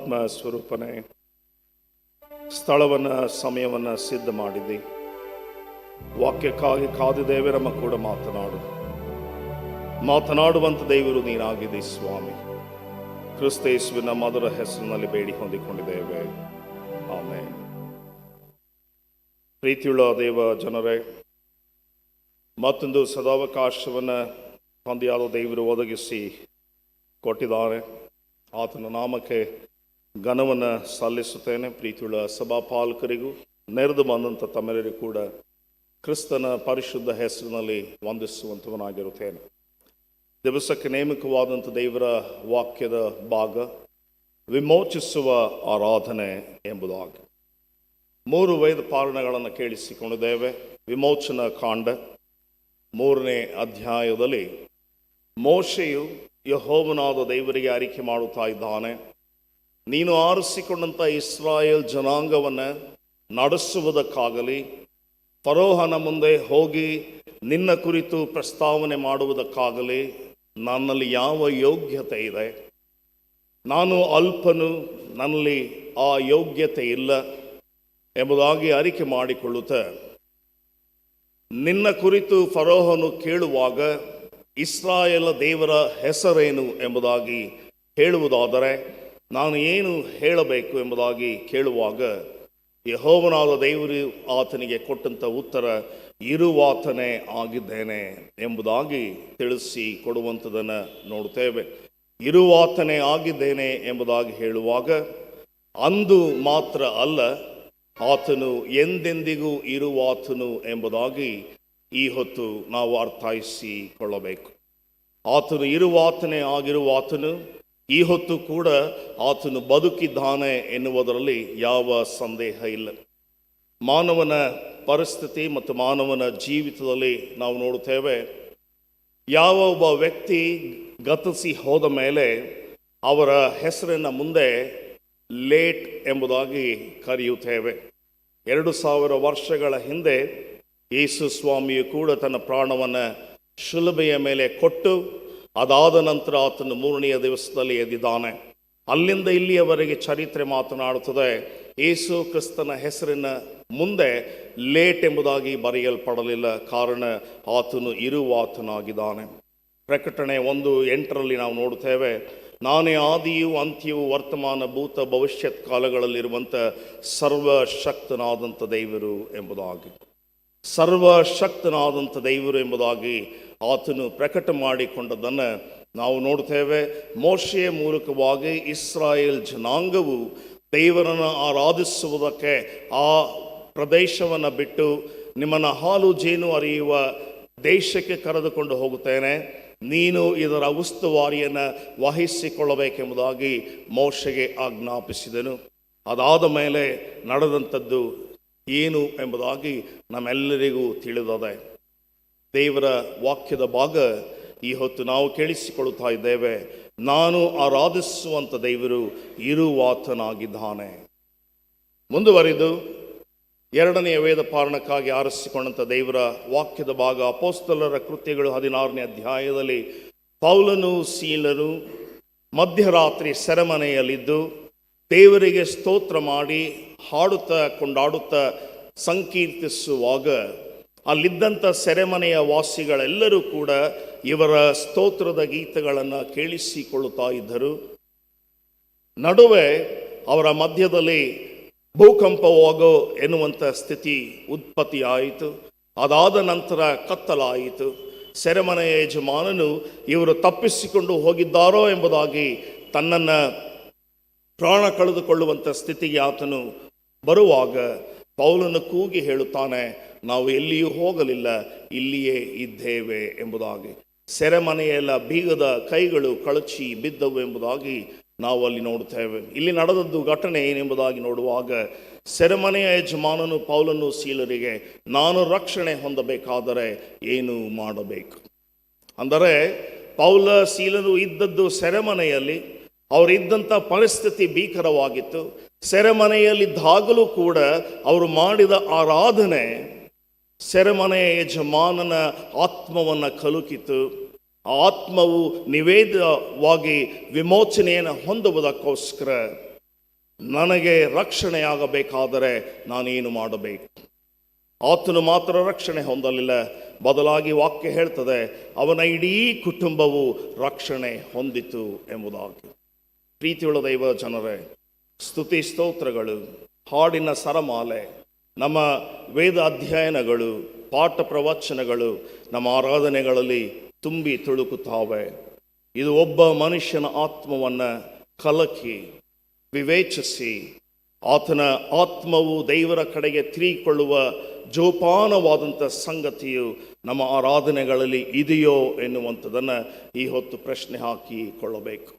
ಪರಮಾತ್ಮ ಸ್ವರೂಪನೇ, ಸ್ಥಳವನ್ನು ಸಮಯವನ್ನು ಸಿದ್ಧ ಮಾಡಿದ್ದಿ. ವಾಕ್ಯಕ್ಕಾಗಿ ಕಾದಿದ್ದೇವೆ. ನಮ್ಮ ಕೂಡ ಮಾತನಾಡುವಂಥ ದೇವರು ನೀನಾಗಿದೆ ಸ್ವಾಮಿ. ಕ್ರಿಸ್ತ ಯೇಸುವಿನ ಮಧುರ ಹೆಸರಿನಲ್ಲಿ ಬೇಡಿ ಹೊಂದಿಕೊಂಡಿದ್ದೇವೆ, ಆಮೆನ್. ಪ್ರೀತಿಯುಳ್ಳ ದೇವ ಜನರೇ, ಮತ್ತೊಂದು ಸದಾವಕಾಶವನ್ನು ತಂದೆಯಾದ ದೇವರು ಒದಗಿಸಿ ಕೊಟ್ಟಿದ್ದಾರೆ. ಆತನ ನಾಮಕ್ಕೆ ಘನವನ್ನು ಸಲ್ಲಿಸುತ್ತೇನೆ. ಪ್ರೀತಿಯುಳ್ಳ ಸಭಾಪಾಲಕರಿಗೂ ನೆರೆದು ಬಂದಂಥ ತಮ್ಮೆಲ್ಲರಿಗೂ ಕೂಡ ಕ್ರಿಸ್ತನ ಪರಿಶುದ್ಧ ಹೆಸರಿನಲ್ಲಿ ವಂದಿಸುವಂಥವನಾಗಿರುತ್ತೇನೆ. ದಿವಸಕ್ಕೆ ನೇಮಕವಾದಂಥ ದೇವರ ವಾಕ್ಯದ ಭಾಗ ವಿಮೋಚಿಸುವ ಆರಾಧನೆ ಎಂಬುದಾಗಿ 3 ವೇದ ಪಾರಣಗಳನ್ನು ಕೇಳಿಸಿಕೊಂಡಿದ್ದೇವೆ. ವಿಮೋಚನಾ ಕಾಂಡ 3ನೇ ಅಧ್ಯಾಯದಲ್ಲಿ ಮೋಶೆಯು ಯೆಹೋವನಾದ ದೇವರಿಗೆ ಅರಿಕೆ ಮಾಡುತ್ತಾ ಇದ್ದಾನೆ. ನೀನು ಆರಿಸಿಕೊಂಡಂಥ ಇಸ್ರಾಯೇಲ್ ಜನಾಂಗವನ್ನು ನಡೆಸುವುದಕ್ಕಾಗಲಿ, ಫರೋಹನ ಮುಂದೆ ಹೋಗಿ ನಿನ್ನ ಕುರಿತು ಪ್ರಸ್ತಾವನೆ ಮಾಡುವುದಕ್ಕಾಗಲಿ ನನ್ನಲ್ಲಿ ಯಾವ ಯೋಗ್ಯತೆ ಇದೆ? ನಾನು ಅಲ್ಪನು, ನನ್ನಲ್ಲಿ ಆ ಯೋಗ್ಯತೆ ಇಲ್ಲ ಎಂಬುದಾಗಿ ಅರಿಕೆ ಮಾಡಿಕೊಳ್ಳುತ್ತಾ, ನಿನ್ನ ಕುರಿತು ಫರೋಹನು ಕೇಳುವಾಗ ಇಸ್ರಾಯೇಲ ದೇವರ ಹೆಸರೇನು ಎಂಬುದಾಗಿ ಹೇಳುವುದಾದರೆ ನಾನು ಏನು ಹೇಳಬೇಕು ಎಂಬುದಾಗಿ ಕೇಳುವಾಗ ಯೆಹೋವನಾದ ದೇವರು ಆತನಿಗೆ ಕೊಟ್ಟಂಥ ಉತ್ತರ, ಇರುವಾತನೇ ಆಗಿದ್ದೇನೆ ಎಂಬುದಾಗಿ ತಿಳಿಸಿ ಕೊಡುವಂಥದ್ದನ್ನು ನೋಡುತ್ತೇವೆ. ಇರುವಾತನೇ ಆಗಿದ್ದೇನೆ ಎಂಬುದಾಗಿ ಹೇಳುವಾಗ ಅಂದು ಮಾತ್ರ ಅಲ್ಲ, ಆತನು ಎಂದೆಂದಿಗೂ ಇರುವಾತನು ಎಂಬುದಾಗಿ ಈ ಹೊತ್ತು ನಾವು ಅರ್ಥೈಸಿಕೊಳ್ಳಬೇಕು. ಆತನು ಇರುವಾತನೇ ಆಗಿರುವಾತನು, ಈ ಹೊತ್ತು ಕೂಡ ಆತನು ಬದುಕಿದ್ದಾನೆ ಎನ್ನುವುದರಲ್ಲಿ ಯಾವ ಸಂದೇಹ ಇಲ್ಲ. ಮಾನವನ ಪರಿಸ್ಥಿತಿ ಮತ್ತು ಮಾನವನ ಜೀವಿತದಲ್ಲಿ ನಾವು ನೋಡುತ್ತೇವೆ, ಯಾವ ಒಬ್ಬ ವ್ಯಕ್ತಿ ಗತಿಸಿ ಹೋದ ಮೇಲೆ ಅವರ ಹೆಸರಿನ ಮುಂದೆ ಲೇಟ್ ಎಂಬುದಾಗಿ ಕರೆಯುತ್ತೇವೆ. 2000 ವರ್ಷಗಳ ಹಿಂದೆ ಯೇಸು ಸ್ವಾಮಿಯು ಕೂಡ ತನ್ನ ಪ್ರಾಣವನ್ನು ಶಿಲುಬೆಯ ಮೇಲೆ ಕೊಟ್ಟು ಅದಾದ ನಂತರ ಆತನು 3ನೆಯ ದಿವಸದಲ್ಲಿ ಎದ್ದಿದ್ದಾನೆ. ಅಲ್ಲಿಂದ ಇಲ್ಲಿಯವರೆಗೆ ಚರಿತ್ರೆ ಮಾತನಾಡುತ್ತದೆ, ಯೇಸು ಕ್ರಿಸ್ತನ ಹೆಸರಿನ ಮುಂದೆ ಲೇಟ್ ಎಂಬುದಾಗಿ ಬರೆಯಲ್ಪಡಲಿಲ್ಲ. ಕಾರಣ ಆತನು ಇರುವಾತನಾಗಿದ್ದಾನೆ. ಪ್ರಕಟಣೆ 1:8 ನಾವು ನೋಡುತ್ತೇವೆ, ನಾನೇ ಆದಿಯೂ ಅಂತ್ಯವೂ ವರ್ತಮಾನ ಭೂತ ಭವಿಷ್ಯತ್ ಕಾಲಗಳಲ್ಲಿರುವಂಥ ಸರ್ವಶಕ್ತನಾದಂಥ ದೇವರು ಎಂಬುದಾಗಿ, ಸರ್ವಶಕ್ತನಾದಂಥ ದೇವರು ಎಂಬುದಾಗಿ ಆತನು ಪ್ರಕಟ ಮಾಡಿಕೊಂಡದ್ದನ್ನು ನಾವು ನೋಡ್ತೇವೆ. ಮೋಶೆಯ ಮೂಲಕವಾಗಿ ಇಸ್ರಾಯೇಲ್ ಜನಾಂಗವು ದೇವರನ್ನು ಆರಾಧಿಸುವುದಕ್ಕೆ ಆ ಪ್ರದೇಶವನ್ನು ಬಿಟ್ಟು ನಿಮ್ಮನ್ನು ಹಾಲು ಜೇನು ಹರಿಯುವ ದೇಶಕ್ಕೆ ಕರೆದುಕೊಂಡು ಹೋಗುತ್ತೇನೆ, ನೀನು ಇದರ ಉಸ್ತುವಾರಿಯನ್ನು ವಹಿಸಿಕೊಳ್ಳಬೇಕೆಂಬುದಾಗಿ ಮೋಶೆಗೆ ಆಜ್ಞಾಪಿಸಿದನು. ಅದಾದ ಮೇಲೆ ನಡೆದಂಥದ್ದು ಏನು ಎಂಬುದಾಗಿ ನಮ್ಮೆಲ್ಲರಿಗೂ ತಿಳಿದಿದೆ. ದೇವರ ವಾಕ್ಯದ ಭಾಗ ಈ ಹೊತ್ತು ನಾವು ಕೇಳಿಸಿಕೊಳ್ಳುತ್ತಾ ಇದ್ದೇವೆ, ನಾನು ಆರಾಧಿಸುವಂಥ ದೇವರು ಇರುವಾತನಾಗಿದ್ದಾನೆ. ಮುಂದುವರಿದು 2ನೇ ವೇದ ಪಾರಣಕ್ಕಾಗಿ ಆರಿಸಿಕೊಂಡಂಥ ದೇವರ ವಾಕ್ಯದ ಭಾಗ ಅಪೊಸ್ತಲರ ಕೃತ್ಯಗಳು 16ನೇ ಅಧ್ಯಾಯದಲ್ಲಿ ಪೌಲನು ಸೀಲರು ಮಧ್ಯರಾತ್ರಿ ಸೆರೆಮನೆಯಲ್ಲಿದ್ದು ದೇವರಿಗೆ ಸ್ತೋತ್ರ ಮಾಡಿ ಹಾಡುತ್ತಾ ಕೊಂಡಾಡುತ್ತಾ ಸಂಕೀರ್ತಿಸುವಾಗ ಅಲ್ಲಿದ್ದಂಥ ಸೆರೆಮನೆಯ ವಾಸಿಗಳೆಲ್ಲರೂ ಕೂಡ ಇವರ ಸ್ತೋತ್ರದ ಗೀತೆಗಳನ್ನು ಕೇಳಿಸಿಕೊಳ್ಳುತ್ತಾ ಇದ್ದರು. ನಡುವೆ ಅವರ ಮಧ್ಯದಲ್ಲಿ ಭೂಕಂಪವಾಗೋ ಎನ್ನುವಂಥ ಸ್ಥಿತಿ ಉತ್ಪತ್ತಿಯಾಯಿತು. ಅದಾದ ನಂತರ ಕತ್ತಲಾಯಿತು. ಸೆರೆಮನೆಯ ಯಜಮಾನನು ಇವರು ತಪ್ಪಿಸಿಕೊಂಡು ಹೋಗಿದ್ದಾರೋ ಎಂಬುದಾಗಿ ತನ್ನನ್ನು ಪ್ರಾಣ ಕಳೆದುಕೊಳ್ಳುವಂಥ ಸ್ಥಿತಿಗೆ ಆತನು ಬರುವಾಗ ಪೌಲನು ಕೂಗಿ ಹೇಳುತ್ತಾನೆ, ನಾವು ಎಲ್ಲಿಯೂ ಹೋಗಲಿಲ್ಲ, ಇಲ್ಲಿಯೇ ಇದ್ದೇವೆ ಎಂಬುದಾಗಿ. ಸೆರೆಮನೆಯೆಲ್ಲ ಬೀಗದ ಕೈಗಳು ಕಳಚಿ ಬಿದ್ದವು ಎಂಬುದಾಗಿ ನಾವು ಅಲ್ಲಿ ನೋಡುತ್ತೇವೆ. ಇಲ್ಲಿ ನಡೆದದ್ದು ಘಟನೆ ಏನೆಂಬುದಾಗಿ ನೋಡುವಾಗ ಸೆರೆಮನೆಯ ಯಜಮಾನನು ಪೌಲನು ಸೀಲರಿಗೆ, ನಾನು ರಕ್ಷಣೆ ಹೊಂದಬೇಕಾದರೆ ಏನು ಮಾಡಬೇಕು? ಅಂದರೆ ಪೌಲ ಸೀಲರು ಇದ್ದದ್ದು ಸೆರೆಮನೆಯಲ್ಲಿ, ಅವರಿದ್ದಂಥ ಪರಿಸ್ಥಿತಿ ಭೀಕರವಾಗಿತ್ತು. ಸೆರೆಮನೆಯಲ್ಲಿದ್ದಾಗಲೂ ಕೂಡ ಅವರು ಮಾಡಿದ ಆರಾಧನೆ ಸೆರೆಮನೆಯ ಯಜಮಾನನ ಆತ್ಮವನ್ನು ಕಲುಕಿತು. ಆತ್ಮವು ನಿವೇದವಾಗಿ ವಿಮೋಚನೆಯನ್ನು ಹೊಂದುವುದಕ್ಕೋಸ್ಕರ ನನಗೆ ರಕ್ಷಣೆಯಾಗಬೇಕಾದರೆ ನಾನೇನು ಮಾಡಬೇಕು? ಆತನು ಮಾತ್ರ ರಕ್ಷಣೆ ಹೊಂದಲಿಲ್ಲ, ಬದಲಾಗಿ ವಾಕ್ಯ ಹೇಳ್ತದೆ ಅವನ ಇಡೀ ಕುಟುಂಬವು ರಕ್ಷಣೆ ಹೊಂದಿತು ಎಂಬುದಾಗಿ. ಪ್ರೀತಿಯುಳ್ಳ ದೈವ ಜನರೇ, ಸ್ತುತಿ ಸ್ತೋತ್ರಗಳು, ಹಾಡಿನ ಸರಮಾಲೆ, ನಮ್ಮ ವೇದ ಅಧ್ಯಯನಗಳು, ಪಾಠ ಪ್ರವಚನಗಳು ನಮ್ಮ ಆರಾಧನೆಗಳಲ್ಲಿ ತುಂಬಿ ತುಳುಕುತ್ತಾವೆ. ಇದು ಒಬ್ಬ ಮನುಷ್ಯನ ಆತ್ಮವನ್ನು ಕಲಕಿ ವಿವೇಚಿಸಿ ಆತನ ಆತ್ಮವು ದೇವರ ಕಡೆಗೆ ತಿರುಗಿಕೊಳ್ಳುವ ಜೋಪಾನವಾದಂಥ ಸಂಗತಿಯು ನಮ್ಮ ಆರಾಧನೆಗಳಲ್ಲಿ ಇದೆಯೋ ಎನ್ನುವಂಥದ್ದನ್ನು ಈ ಹೊತ್ತು ಪ್ರಶ್ನೆ ಹಾಕಿಕೊಳ್ಳಬೇಕು.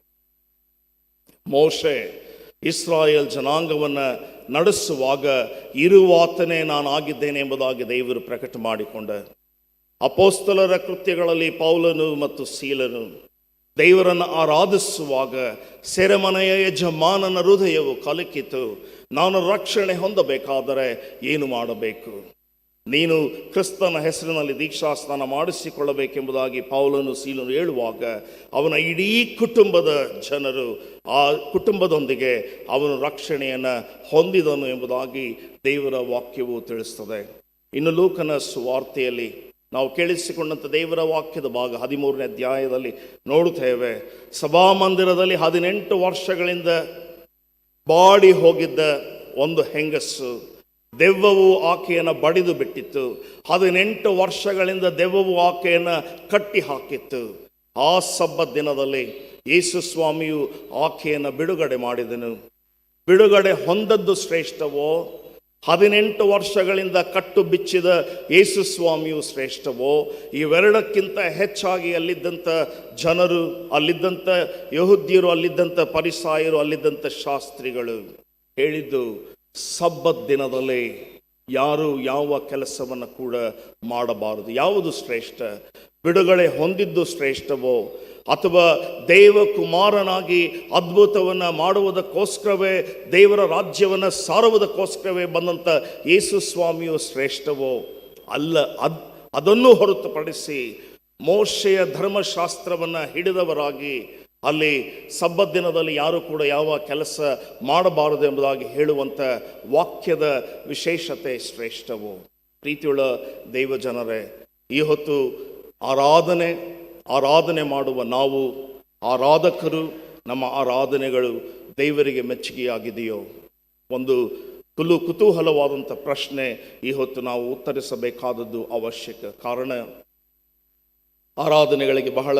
ಮೋಶೆ ಇಸ್ರಾಯೇಲ್ ಜನಾಂಗವನ್ನು ನಡೆಸುವಾಗ ಇರುವಾತನೇ ನಾನಾಗಿದ್ದೇನೆ ಎಂಬುದಾಗಿ ದೇವರು ಪ್ರಕಟ ಮಾಡಿಕೊಂಡ. ಅಪೋಸ್ತಲರ ಕೃತ್ಯಗಳಲ್ಲಿ ಪೌಲನು ಮತ್ತು ಸೀಲನು ದೇವರನ್ನು ಆರಾಧಿಸುವಾಗ ಸೆರೆಮನೆಯ ಯಜಮಾನನ ಹೃದಯವು ಕಲಕಿತು. ನಾನು ರಕ್ಷಣೆ ಹೊಂದಬೇಕಾದರೆ ಏನು ಮಾಡಬೇಕು? ನೀನು ಕ್ರಿಸ್ತನ ಹೆಸರಿನಲ್ಲಿ ದೀಕ್ಷಾಸ್ನಾನ ಮಾಡಿಸಿಕೊಳ್ಳಬೇಕೆಂಬುದಾಗಿ ಪೌಲನು ಸೀಲನು ಹೇಳುವಾಗ ಅವನ ಇಡೀ ಕುಟುಂಬದ ಜನರು ಆ ಕುಟುಂಬದೊಂದಿಗೆ ಅವನು ರಕ್ಷಣೆಯನ್ನು ಹೊಂದಿದನು ಎಂಬುದಾಗಿ ದೇವರ ವಾಕ್ಯವು ತಿಳಿಸ್ತದೆ. ಇನ್ನು ಲೂಕನ ಸುವಾರ್ತೆಯಲ್ಲಿ ನಾವು ಕೇಳಿಸಿಕೊಂಡಂಥ ದೇವರ ವಾಕ್ಯದ ಭಾಗ 13ನೇ ಅಧ್ಯಾಯದಲ್ಲಿ ನೋಡುತ್ತೇವೆ. ಸಭಾಮಂದಿರದಲ್ಲಿ 18 ವರ್ಷಗಳಿಂದ ಬಾಡಿ ಹೋಗಿದ್ದ ಒಂದು ಹೆಂಗಸು, ದೆವ್ವವು ಆಕೆಯನ್ನು ಬಡಿದು ಬಿಟ್ಟಿತ್ತು. 18 ವರ್ಷಗಳಿಂದ ದೆವ್ವವು ಆಕೆಯನ್ನು ಕಟ್ಟಿ ಹಾಕಿತ್ತು. ಆ ಸಬ್ಬತ್ ದಿನದಲ್ಲಿ ಯೇಸು ಸ್ವಾಮಿಯು ಆಕೆಯನ್ನು ಬಿಡುಗಡೆ ಮಾಡಿದನು. ಬಿಡುಗಡೆ ಹೊಂದದ್ದು ಶ್ರೇಷ್ಠವೋ, 18 ವರ್ಷಗಳಿಂದ ಕಟ್ಟು ಬಿಚ್ಚಿದ ಯೇಸು ಸ್ವಾಮಿಯು ಶ್ರೇಷ್ಠವೋ? ಇವೆರಡಕ್ಕಿಂತ ಹೆಚ್ಚಾಗಿ ಅಲ್ಲಿದ್ದಂಥ ಜನರು, ಅಲ್ಲಿದ್ದಂಥ ಯಹೂದ್ಯರು, ಅಲ್ಲಿದ್ದಂಥ ಫರಿಸಾಯರು, ಅಲ್ಲಿದ್ದಂಥ ಶಾಸ್ತ್ರಿಗಳು ಹೇಳಿದ್ದು, ಸಬ್ಬತ್ ದಿನದಲ್ಲಿ ಯಾರು ಯಾವ ಕೆಲಸವನ್ನು ಕೂಡ ಮಾಡಬಾರದು. ಯಾವುದು ಶ್ರೇಷ್ಠ? ಬಿಡುಗಡೆ ಹೊಂದಿದ್ದು ಶ್ರೇಷ್ಠವೋ, ಅಥವಾ ದೇವಕುಮಾರನಾಗಿ ಅದ್ಭುತವನ್ನು ಮಾಡುವುದಕ್ಕೋಸ್ಕರವೇ, ದೇವರ ರಾಜ್ಯವನ್ನು ಸಾರುವುದಕ್ಕೋಸ್ಕರವೇ ಬಂದಂಥ ಯೇಸು ಸ್ವಾಮಿಯು ಶ್ರೇಷ್ಠವೋ? ಅಲ್ಲ. ಅದನ್ನು ಹೊರತುಪಡಿಸಿ ಮೋಶೆಯ ಧರ್ಮಶಾಸ್ತ್ರವನ್ನು ಹಿಡಿದವರಾಗಿ ಅಲ್ಲಿ ಸಬ್ಬತ್ ದಿನದಲ್ಲಿ ಯಾರು ಕೂಡ ಯಾವ ಕೆಲಸ ಮಾಡಬಾರದು ಎಂಬುದಾಗಿ ಹೇಳುವಂಥ ವಾಕ್ಯದ ವಿಶೇಷತೆ ಶ್ರೇಷ್ಠವೋ? ಪ್ರೀತಿಯುಳ್ಳ ದೈವ ಜನರೇ, ಈ ಹೊತ್ತು ಆರಾಧನೆ ಮಾಡುವ ನಾವು ಆರಾಧಕರು, ನಮ್ಮ ಆರಾಧನೆಗಳು ದೇವರಿಗೆ ಮೆಚ್ಚುಗೆಯಾಗಿದೆಯೋ? ಒಂದು ಕುತೂಹಲವಾದಂಥ ಪ್ರಶ್ನೆ ಈ ಹೊತ್ತು ನಾವು ಉತ್ತರಿಸಬೇಕಾದದ್ದು ಅವಶ್ಯಕ. ಕಾರಣ, ಆರಾಧನೆಗಳಿಗೆ ಬಹಳ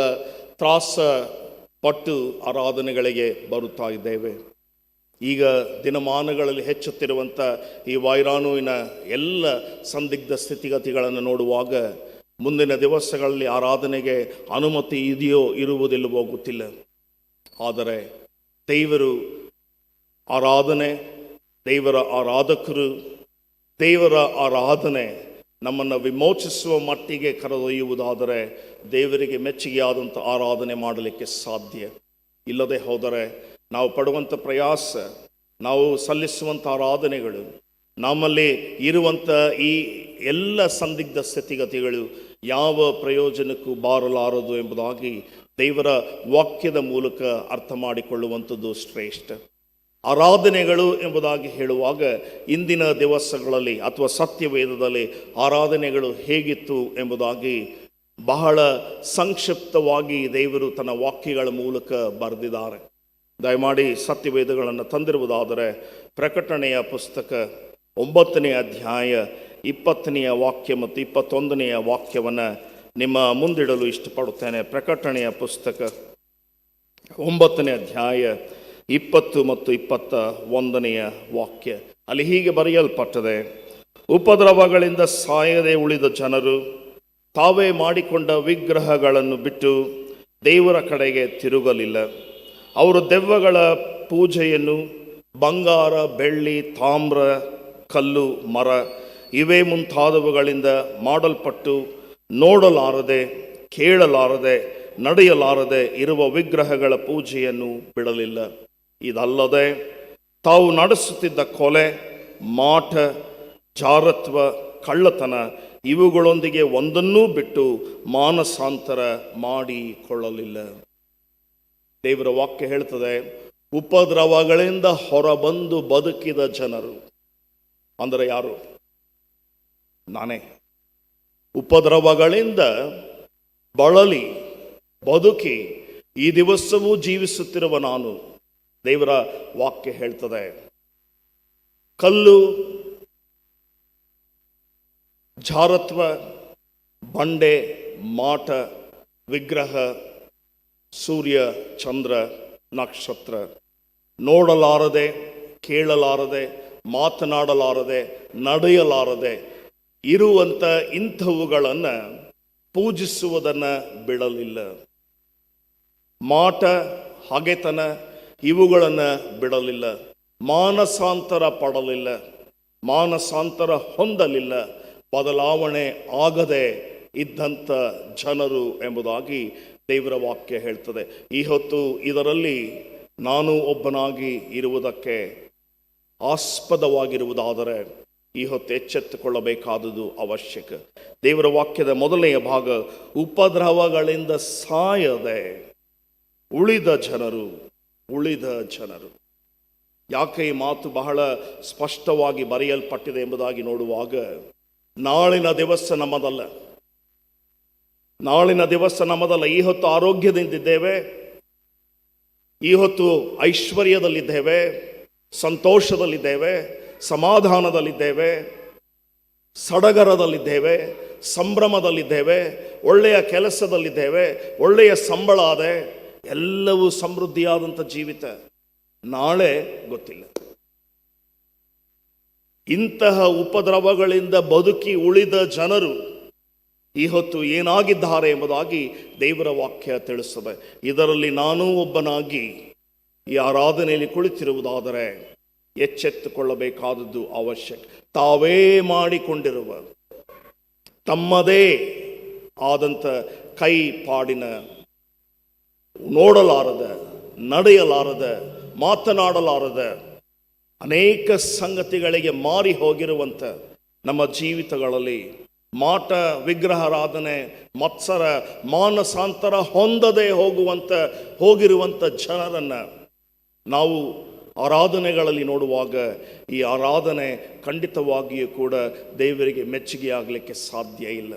ಪಟ್ಟು ಆರಾಧನೆಗಳಿಗೆ ಬರುತ್ತಾ ಇದ್ದೇವೆ. ಈಗ ದಿನಮಾನಗಳಲ್ಲಿ ಹೆಚ್ಚುತ್ತಿರುವಂಥ ಈ ವೈರಾಣುವಿನ ಎಲ್ಲ ಸಂದಿಗ್ಧ ಸ್ಥಿತಿಗತಿಗಳನ್ನು ನೋಡುವಾಗ ಮುಂದಿನ ದಿವಸಗಳಲ್ಲಿ ಆರಾಧನೆಗೆ ಅನುಮತಿ ಇದೆಯೋ ಇರುವುದಿಲ್ಲವೋ ಗೊತ್ತಿಲ್ಲ. ಆದರೆ ದೇವರು ಆರಾಧನೆ, ದೇವರ ಆರಾಧಕರು, ದೇವರ ಆರಾಧನೆ ನಮ್ಮನ್ನು ವಿಮೋಚಿಸುವ ಮಟ್ಟಿಗೆ ಕರೆದೊಯ್ಯುವುದಾದರೆ ದೇವರಿಗೆ ಮೆಚ್ಚುಗೆಯಾದಂಥ ಆರಾಧನೆ ಮಾಡಲಿಕ್ಕೆ ಸಾಧ್ಯ. ಇಲ್ಲದೆ ಹೋದರೆ ನಾವು ಪಡುವಂಥ ಪ್ರಯಾಸ, ನಾವು ಸಲ್ಲಿಸುವಂಥ ಆರಾಧನೆಗಳು, ನಮ್ಮಲ್ಲಿ ಇರುವಂಥ ಈ ಎಲ್ಲ ಸಂದಿಗ್ಧ ಸ್ಥಿತಿಗತಿಗಳು ಯಾವ ಪ್ರಯೋಜನಕ್ಕೂ ಬಾರಲಾರದು ಎಂಬುದಾಗಿ ದೇವರ ವಾಕ್ಯದ ಮೂಲಕ ಅರ್ಥ ಮಾಡಿಕೊಳ್ಳುವಂಥದ್ದು ಶ್ರೇಷ್ಠ. ಆರಾಧನೆಗಳು ಎಂಬುದಾಗಿ ಹೇಳುವಾಗ ಇಂದಿನ ದಿವಸಗಳಲ್ಲಿ ಅಥವಾ ಸತ್ಯವೇದದಲ್ಲಿ ಆರಾಧನೆಗಳು ಹೇಗಿತ್ತು ಎಂಬುದಾಗಿ ಬಹಳ ಸಂಕ್ಷಿಪ್ತವಾಗಿ ದೇವರು ತನ್ನ ವಾಕ್ಯಗಳ ಮೂಲಕ ಬರೆದಿದ್ದಾರೆ. ದಯಮಾಡಿ ಸತ್ಯವೇದಗಳನ್ನು ತಂದಿರುವುದಾದರೆ ಪ್ರಕಟಣೆಯ ಪುಸ್ತಕ 9ನೇ ಅಧ್ಯಾಯ 20ನೇ ವಾಕ್ಯ ಮತ್ತು 21ನೇ ವಾಕ್ಯವನ್ನು ನಿಮ್ಮ ಮುಂದಿಡಲು ಇಷ್ಟಪಡುತ್ತೇನೆ. ಪ್ರಕಟಣೆಯ ಪುಸ್ತಕ 9ನೇ ಅಧ್ಯಾಯ 20 ಮತ್ತು 21ನೇ ವಾಕ್ಯ. ಅಲ್ಲಿ ಹೀಗೆ ಬರೆಯಲ್ಪಟ್ಟದೆ: ಉಪದ್ರವಗಳಿಂದ ಸಾಯದೆ ಉಳಿದ ಜನರು ತಾವೇ ಮಾಡಿಕೊಂಡ ವಿಗ್ರಹಗಳನ್ನು ಬಿಟ್ಟು ದೇವರ ಕಡೆಗೆ ತಿರುಗಲಿಲ್ಲ. ಅವರು ದೆವ್ವಗಳ ಪೂಜೆಯನ್ನು ಬಂಗಾರ, ಬೆಳ್ಳಿ, ತಾಮ್ರ, ಕಲ್ಲು, ಮರ ಇವೇ ಮುಂತಾದವುಗಳಿಂದ ಮಾಡಲ್ಪಟ್ಟು ನೋಡಲಾರದೆ, ಕೇಳಲಾರದೆ, ನಡೆಯಲಾರದೆ ಇರುವ ವಿಗ್ರಹಗಳ ಪೂಜೆಯನ್ನು ಬಿಡಲಿಲ್ಲ. ಇದಲ್ಲದೆ ತಾವು ನಡೆಸುತ್ತಿದ್ದ ಕೊಲೆ, ಮಾಟ, ಜಾರತ್ವ, ಕಳ್ಳತನ ಇವುಗಳೊಂದಿಗೆ ಒಂದನ್ನೂ ಬಿಟ್ಟು ಮಾನಸಾಂತರ ಮಾಡಿಕೊಳ್ಳಲಿಲ್ಲ. ದೇವರ ವಾಕ್ಯ ಹೇಳ್ತದೆ, ಉಪದ್ರವಗಳಿಂದ ಹೊರಬಂದು ಬದುಕಿದ ಜನರು ಅಂದರೆ ಯಾರು? ನಾನೇ. ಉಪದ್ರವಗಳಿಂದ ಬಳಲಿ ಬದುಕಿ ಈ ದಿವಸವೂ ಜೀವಿಸುತ್ತಿರುವ ನಾನು. ದೇವರ ವಾಕ್ಯ ಹೇಳ್ತದೆ, ಕಲ್ಲು, ಜಾರತ್ವ, ಬಂಡೆ, ಮಾಟ, ವಿಗ್ರಹ, ಸೂರ್ಯ, ಚಂದ್ರ, ನಕ್ಷತ್ರ, ನೋಡಲಾರದೆ, ಕೇಳಲಾರದೆ, ಮಾತನಾಡಲಾರದೆ, ನಡೆಯಲಾರದೆ ಇರುವಂಥ ಇಂಥವುಗಳನ್ನು ಪೂಜಿಸುವುದನ್ನು ಬಿಡಲಿಲ್ಲ. ಮಾಟ, ಹಗೆತನ ಇವುಗಳನ್ನು ಬಿಡಲಿಲ್ಲ. ಮಾನಸಾಂತರ ಪಡಲಿಲ್ಲ, ಮಾನಸಾಂತರ ಹೊಂದಲಿಲ್ಲ, ಬದಲಾವಣೆ ಆಗದೆ ಇದ್ದಂಥ ಜನರು ಎಂಬುದಾಗಿ ದೇವರ ವಾಕ್ಯ ಹೇಳ್ತದೆ. ಈ ಹೊತ್ತು ಇದರಲ್ಲಿ ನಾನು ಒಬ್ಬನಾಗಿ ಇರುವುದಕ್ಕೆ ಆಸ್ಪದವಾಗಿರುವುದಾದರೆ ಈ ಹೊತ್ತು ಎಚ್ಚೆತ್ತುಕೊಳ್ಳಬೇಕಾದುದು ಅವಶ್ಯಕ. ದೇವರ ವಾಕ್ಯದ ಮೊದಲನೆಯ ಭಾಗ, ಉಪದ್ರವಗಳಿಂದ ಸಾಯದೆ ಉಳಿದ ಜನರು. ಉಳಿದ ಜನರು. ಯಾಕೆ ಈ ಮಾತು ಬಹಳ ಸ್ಪಷ್ಟವಾಗಿ ಬರೆಯಲ್ಪಟ್ಟಿದೆ ಎಂಬುದಾಗಿ ನೋಡುವಾಗ, ನಾಳಿನ ದಿವಸ ನಮ್ಮದಲ್ಲ. ನಾಳಿನ ದಿವಸ ನಮ್ಮದಲ್ಲ. ಈ ಹೊತ್ತು ಆರೋಗ್ಯದಿಂದಿದ್ದೇವೆ, ಈ ಹೊತ್ತು ಐಶ್ವರ್ಯದಲ್ಲಿದ್ದೇವೆ, ಸಂತೋಷದಲ್ಲಿದ್ದೇವೆ, ಸಮಾಧಾನದಲ್ಲಿದ್ದೇವೆ, ಸಡಗರದಲ್ಲಿದ್ದೇವೆ, ಸಂಭ್ರಮದಲ್ಲಿದ್ದೇವೆ, ಒಳ್ಳೆಯ ಕೆಲಸದಲ್ಲಿದ್ದೇವೆ, ಒಳ್ಳೆಯ ಸಂಬಳ ಅದೆ, ಎಲ್ಲವೂ ಸಮೃದ್ಧಿಯಾದಂಥ ಜೀವಿತ. ನಾಳೆ ಗೊತ್ತಿಲ್ಲ. ಇಂತಹ ಉಪದ್ರವಗಳಿಂದ ಬದುಕಿ ಉಳಿದ ಜನರು ಈ ಹೊತ್ತು ಏನಾಗಿದ್ದಾರೆ ಎಂಬುದಾಗಿ ದೇವರ ವಾಕ್ಯ ತಿಳಿಸ್ತದೆ. ಇದರಲ್ಲಿ ನಾನೂ ಒಬ್ಬನಾಗಿ ಈ ಆರಾಧನೆಯಲ್ಲಿ ಕುಳಿತಿರುವುದಾದರೆ ಎಚ್ಚೆತ್ತುಕೊಳ್ಳಬೇಕಾದದ್ದು ಅವಶ್ಯಕ. ತಾವೇ ಮಾಡಿಕೊಂಡಿರುವ ತಮ್ಮದೇ ಆದಂಥ ಕೈ ಪಾಡಿನ, ನೋಡಲಾರದ, ನಡೆಯಲಾರದ, ಮಾತನಾಡಲಾರದ ಅನೇಕ ಸಂಗತಿಗಳಿಗೆ ಮಾರಿ ಹೋಗಿರುವಂಥ ನಮ್ಮ ಜೀವಿತಗಳಲ್ಲಿ ಮಾಟ, ವಿಗ್ರಹಾರಾಧನೆ, ಮತ್ಸರ, ಮಾನಸಾಂತರ ಹೊಂದದೆ ಹೋಗಿರುವಂಥ ಜನರನ್ನು ನಾವು ಆರಾಧನೆಗಳಲ್ಲಿ ನೋಡುವಾಗ ಈ ಆರಾಧನೆ ಖಂಡಿತವಾಗಿಯೂ ಕೂಡ ದೇವರಿಗೆ ಮೆಚ್ಚುಗೆಯಾಗಲಿಕ್ಕೆ ಸಾಧ್ಯ ಇಲ್ಲ.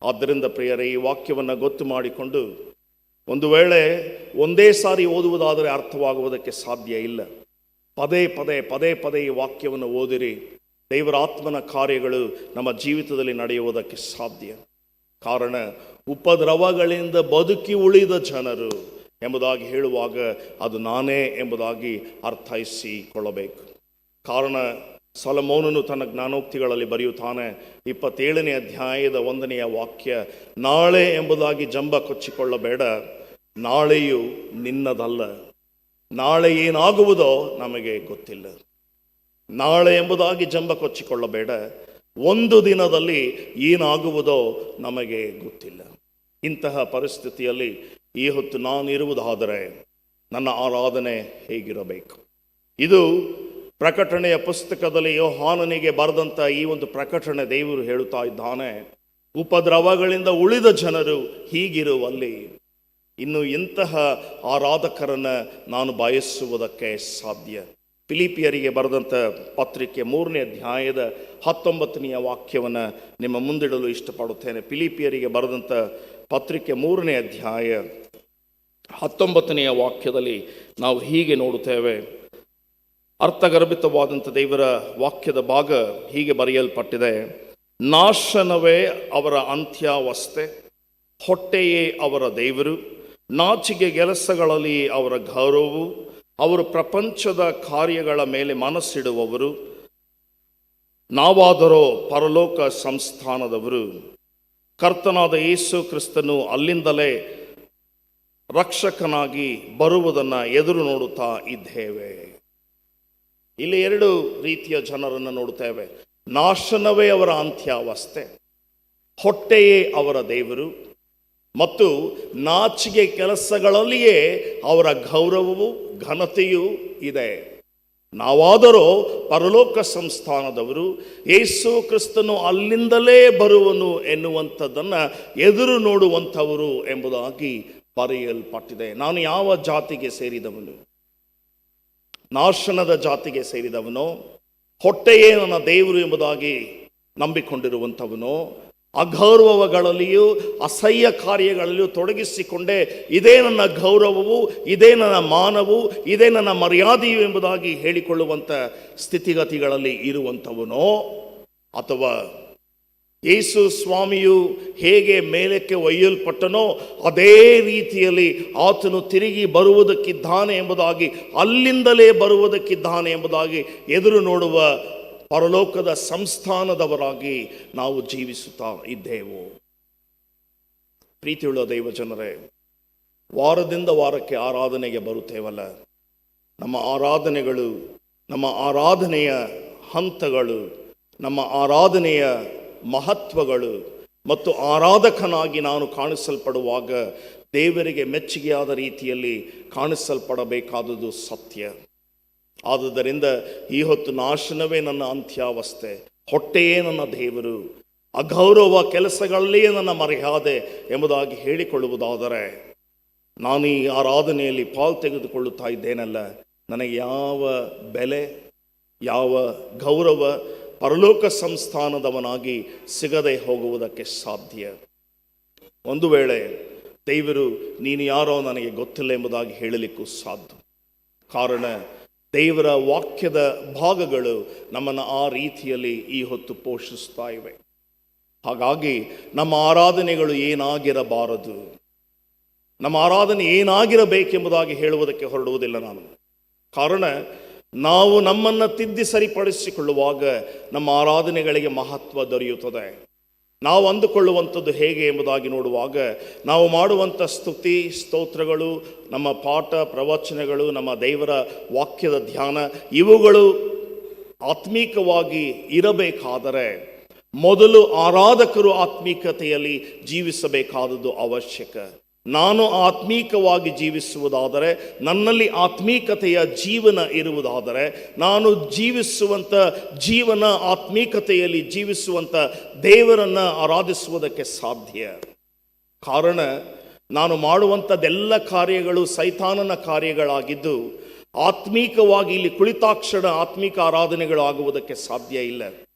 ಆದ್ದರಿಂದ ಪ್ರಿಯರೇ, ಈ ವಾಕ್ಯವನ್ನು ಗೊತ್ತು ಮಾಡಿಕೊಂಡು ಒಂದು ವೇಳೆ ಒಂದೇ ಸಾರಿ ಓದುವುದಾದರೆ ಅರ್ಥವಾಗುವುದಕ್ಕೆ ಸಾಧ್ಯ ಇಲ್ಲ. ಪದೇ ಪದೇ ಪದೇ ಪದೇ ಈ ವಾಕ್ಯವನ್ನು ಓದಿರಿ. ದೇವರ ಆತ್ಮನ ಕಾರ್ಯಗಳು ನಮ್ಮ ಜೀವಿತದಲ್ಲಿ ನಡೆಯುವುದಕ್ಕೆ ಸಾಧ್ಯ. ಕಾರಣ, ಉಪದ್ರವಗಳಿಂದ ಬದುಕಿ ಉಳಿದ ಜನರು ಎಂಬುದಾಗಿ ಹೇಳುವಾಗ ಅದು ನಾನೇ ಎಂಬುದಾಗಿ ಅರ್ಥೈಸಿಕೊಳ್ಳಬೇಕು. ಕಾರಣ, ಸೊಲೊಮೋನನು ತನ್ನ ಜ್ಞಾನೋಕ್ತಿಗಳಲ್ಲಿ ಬರೆಯುತ್ತಾನೆ, 27ನೇ ಅಧ್ಯಾಯದ 1ನೆಯ ವಾಕ್ಯ, ನಾಳೆ ಎಂಬುದಾಗಿ ಜಂಬ ಕೊಚ್ಚಿಕೊಳ್ಳಬೇಡ, ನಾಳೆಯು ನಿನ್ನದಲ್ಲ. ನಾಳೆ ಏನಾಗುವುದೋ ನಮಗೆ ಗೊತ್ತಿಲ್ಲ. ನಾಳೆ ಎಂಬುದಾಗಿ ಜಂಬ ಕೊಚ್ಚಿಕೊಳ್ಳಬೇಡ, ಒಂದು ದಿನದಲ್ಲಿ ಏನಾಗುವುದೋ ನಮಗೆ ಗೊತ್ತಿಲ್ಲ. ಇಂತಹ ಪರಿಸ್ಥಿತಿಯಲ್ಲಿ ಈ ಹೊತ್ತು ನಾನಿರುವುದಾದರೆ ನನ್ನ ಆರಾಧನೆ ಹೇಗಿರಬೇಕು? ಇದು ಪ್ರಕಟಣೆಯ ಪುಸ್ತಕದಲ್ಲಿ ಯೋಹಾನನಿಗೆ ಬರೆದಂಥ ಈ ಒಂದು ಪ್ರಕಟಣೆ ದೇವರು ಹೇಳುತ್ತಾ ಇದ್ದಾನೆ, ಉಪದ್ರವಗಳಿಂದ ಉಳಿದ ಜನರು ಹೀಗಿರುವಲ್ಲಿ ಇನ್ನು ಇಂತಹ ಆರಾಧಕರನ್ನು ನಾನು ಬಯಸುವುದಕ್ಕೆ ಸಾಧ್ಯ. ಫಿಲಿಪಿಯರಿಗೆ ಬರೆದಂಥ ಪತ್ರಿಕೆ 3ನೇ ಅಧ್ಯಾಯದ 19ನೆಯ ವಾಕ್ಯವನ್ನು ನಿಮ್ಮ ಮುಂದಿಡಲು ಇಷ್ಟಪಡುತ್ತೇನೆ. ಫಿಲಿಪಿಯರಿಗೆ ಬರೆದಂಥ ಪತ್ರಿಕೆ 3ನೇ ಅಧ್ಯಾಯ 19ನೆಯ ವಾಕ್ಯದಲ್ಲಿ ನಾವು ಹೀಗೆ ನೋಡುತ್ತೇವೆ. ಅರ್ಥಗರ್ಭಿತವಾದಂಥ ದೇವರ ವಾಕ್ಯದ ಭಾಗ ಹೀಗೆ ಬರೆಯಲ್ಪಟ್ಟಿದೆ, ನಾಶನವೇ ಅವರ ಅಂತ್ಯಾವಸ್ಥೆ, ಹೊಟ್ಟೆಯೇ ಅವರ ದೇವರು, ನಾಚಿಕೆ ಕೆಲಸಗಳಲ್ಲಿ ಅವರ ಗೌರವವು, ಅವರು ಪ್ರಪಂಚದ ಕಾರ್ಯಗಳ ಮೇಲೆ ಮನಸ್ಸಿಡುವವರು, ನಾವಾದರೋ ಪರಲೋಕ ಸಂಸ್ಥಾನದವರು, ಕರ್ತನಾದ ಯೇಸು ಕ್ರಿಸ್ತನು ಅಲ್ಲಿಂದಲೇ ರಕ್ಷಕನಾಗಿ ಬರುವುದನ್ನು ಎದುರು ನೋಡುತ್ತಾ ಇದ್ದೇವೆ. ಇಲ್ಲಿ 2 ರೀತಿಯ ಜನರನ್ನು ನೋಡುತ್ತೇವೆ. ನಾಶನವೇ ಅವರ ಅಂತ್ಯಾವಸ್ಥೆ, ಹೊಟ್ಟೆಯೇ ಅವರ ದೇವರು, ಮತ್ತು ನಾಚಿಕೆ ಕೆಲಸಗಳಲ್ಲಿಯೇ ಅವರ ಗೌರವವು ಘನತೆಯೂ ಇದೆ. ನಾವಾದರೋ ಪರಲೋಕ ಸಂಸ್ಥಾನದವರು, ಯೇಸು ಕ್ರಿಸ್ತನು ಅಲ್ಲಿಂದಲೇ ಬರುವನು ಎನ್ನುವಂಥದ್ದನ್ನು ಎದುರು ನೋಡುವಂಥವರು ಎಂಬುದಾಗಿ ಬರೆಯಲ್ಪಟ್ಟಿದೆ. ನಾನು ಯಾವ ಜಾತಿಗೆ ಸೇರಿದವನು? ನಾಶನದ ಜಾತಿಗೆ ಸೇರಿದವನೋ, ಹೊಟ್ಟೆಯೇ ನನ್ನ ದೇವರು ಎಂಬುದಾಗಿ ನಂಬಿಕೊಂಡಿರುವಂಥವನೋ, ಅಗೌರವಗಳಲ್ಲಿಯೂ ಅಸಹ್ಯ ಕಾರ್ಯಗಳಲ್ಲಿಯೂ ತೊಡಗಿಸಿಕೊಂಡೇ ಇದೇ ನನ್ನ ಗೌರವವು, ಇದೇ ನನ್ನ ಮಾನವು, ಇದೇ ನನ್ನ ಮರ್ಯಾದೆಯು ಎಂಬುದಾಗಿ ಹೇಳಿಕೊಳ್ಳುವಂಥ ಸ್ಥಿತಿಗತಿಗಳಲ್ಲಿ ಇರುವಂಥವನೋ, ಅಥವಾ ಯೇಸು ಸ್ವಾಮಿಯು ಹೇಗೆ ಮೇಲಕ್ಕೆ ಒಯ್ಯಲ್ಪಟ್ಟನೋ ಅದೇ ರೀತಿಯಲ್ಲಿ ಆತನು ತಿರುಗಿ ಬರುವುದಕ್ಕಿದ್ದಾನೆ ಎಂಬುದಾಗಿ, ಅಲ್ಲಿಂದಲೇ ಬರುವುದಕ್ಕಿದ್ದಾನೆ ಎಂಬುದಾಗಿ ಎದುರು ನೋಡುವ ಪರಲೋಕದ ಸಂಸ್ಥಾನದವರಾಗಿ ನಾವು ಜೀವಿಸುತ್ತಾ ಇದ್ದೆವು. ಪ್ರೀತಿಯುಳ್ಳ ದೈವ ಜನರೇ, ವಾರದಿಂದ ವಾರಕ್ಕೆ ಆರಾಧನೆಗೆ ಬರುತ್ತೇವಲ್ಲ, ನಮ್ಮ ಆರಾಧನೆಗಳು, ನಮ್ಮ ಆರಾಧನೆಯ ಹಂತಗಳು, ನಮ್ಮ ಆರಾಧನೆಯ ಮಹತ್ವಗಳು ಮತ್ತು ಆರಾಧಕನಾಗಿ ನಾನು ಕಾಣಿಸಲ್ಪಡುವಾಗ ದೇವರಿಗೆ ಮೆಚ್ಚುಗೆಯಾದ ರೀತಿಯಲ್ಲಿ ಕಾಣಿಸಲ್ಪಡಬೇಕಾದುದು ಸತ್ಯ. ಆದುದರಿಂದ ಈ ಹೊತ್ತು ನಾಶನವೇ ನನ್ನ ಅಂತ್ಯಾವಸ್ಥೆ, ಹೊಟ್ಟೆಯೇ ನನ್ನ ದೇವರು, ಅಗೌರವ ಕೆಲಸಗಳಲ್ಲಿಯೇ ನನ್ನ ಮರ್ಯಾದೆ ಎಂಬುದಾಗಿ ಹೇಳಿಕೊಳ್ಳುವುದಾದರೆ, ನಾನು ಈ ಆರಾಧನೆಯಲ್ಲಿ ಪಾಲು ತೆಗೆದುಕೊಳ್ಳುತ್ತಾ ಇದ್ದೇನಲ್ಲ, ನನಗೆ ಯಾವ ಬೆಲೆ, ಯಾವ ಗೌರವ ಪರಲೋಕ ಸಂಸ್ಥಾನದವನಾಗಿ ಸಿಗದೆ ಹೋಗುವುದಕ್ಕೆ ಸಾಧ್ಯ. ಒಂದು ವೇಳೆ ದೇವರು ನೀನು ಯಾರೋ ನನಗೆ ಗೊತ್ತಿಲ್ಲ ಎಂಬುದಾಗಿ ಹೇಳಲಿಕ್ಕೂ ಸಾಧ್ಯ. ಕಾರಣ ದೇವರ ವಾಕ್ಯದ ಭಾಗಗಳು ನಮ್ಮನ್ನು ಆ ರೀತಿಯಲ್ಲಿ ಈ ಹೊತ್ತು ಪೋಷಿಸ್ತಾ ಇವೆ. ಹಾಗಾಗಿ ನಮ್ಮ ಆರಾಧನೆಗಳು ಏನಾಗಿರಬಾರದು, ನಮ್ಮ ಆರಾಧನೆ ಏನಾಗಿರಬೇಕೆಂಬುದಾಗಿ ಹೇಳುವುದಕ್ಕೆ ಹೊರಡುವುದಿಲ್ಲ ನಾನು. ಕಾರಣ ನಾವು ನಮ್ಮನ್ನು ತಿದ್ದಿ ಸರಿಪಡಿಸಿಕೊಳ್ಳುವಾಗ ನಮ್ಮ ಆರಾಧನೆಗಳಿಗೆ ಮಹತ್ವ ದೊರೆಯುತ್ತದೆ. ನಾವು ಅಂದುಕೊಳ್ಳುವಂಥದ್ದು ಹೇಗೆ ಎಂಬುದಾಗಿ ನೋಡುವಾಗ, ನಾವು ಮಾಡುವಂಥ ಸ್ತುತಿ ಸ್ತೋತ್ರಗಳು, ನಮ್ಮ ಪಾಠ ಪ್ರವಚನಗಳು, ನಮ್ಮ ದೇವರ ವಾಕ್ಯದ ಧ್ಯಾನ, ಇವುಗಳು ಆತ್ಮೀಕವಾಗಿ ಇರಬೇಕಾದರೆ ಮೊದಲು ಆರಾಧಕರು ಆತ್ಮೀಕತೆಯಲ್ಲಿ ಜೀವಿಸಬೇಕಾದದ್ದು ಅವಶ್ಯಕ. ನಾನು ಆತ್ಮೀಕವಾಗಿ ಜೀವಿಸುವುದಾದರೆ, ನನ್ನಲ್ಲಿ ಆತ್ಮೀಕತೆಯ ಜೀವನ ಇರುವುದಾದರೆ, ನಾನು ಜೀವಿಸುವಂಥ ಜೀವನ ಆತ್ಮೀಕತೆಯಲ್ಲಿ ಜೀವಿಸುವಂಥ ದೇವರನ್ನು ಆರಾಧಿಸುವುದಕ್ಕೆ ಸಾಧ್ಯ. ಕಾರಣ ನಾನು ಮಾಡುವಂಥದ್ದೆಲ್ಲ ಕಾರ್ಯಗಳು ಸೈತಾನನ ಕಾರ್ಯಗಳಾಗಿದ್ದು, ಆತ್ಮೀಕವಾಗಿ ಇಲ್ಲಿ ಕುಳಿತಾಕ್ಷಣ ಆತ್ಮೀಕ ಆರಾಧನೆಗಳು ಆಗುವುದಕ್ಕೆ ಸಾಧ್ಯ ಇಲ್ಲ.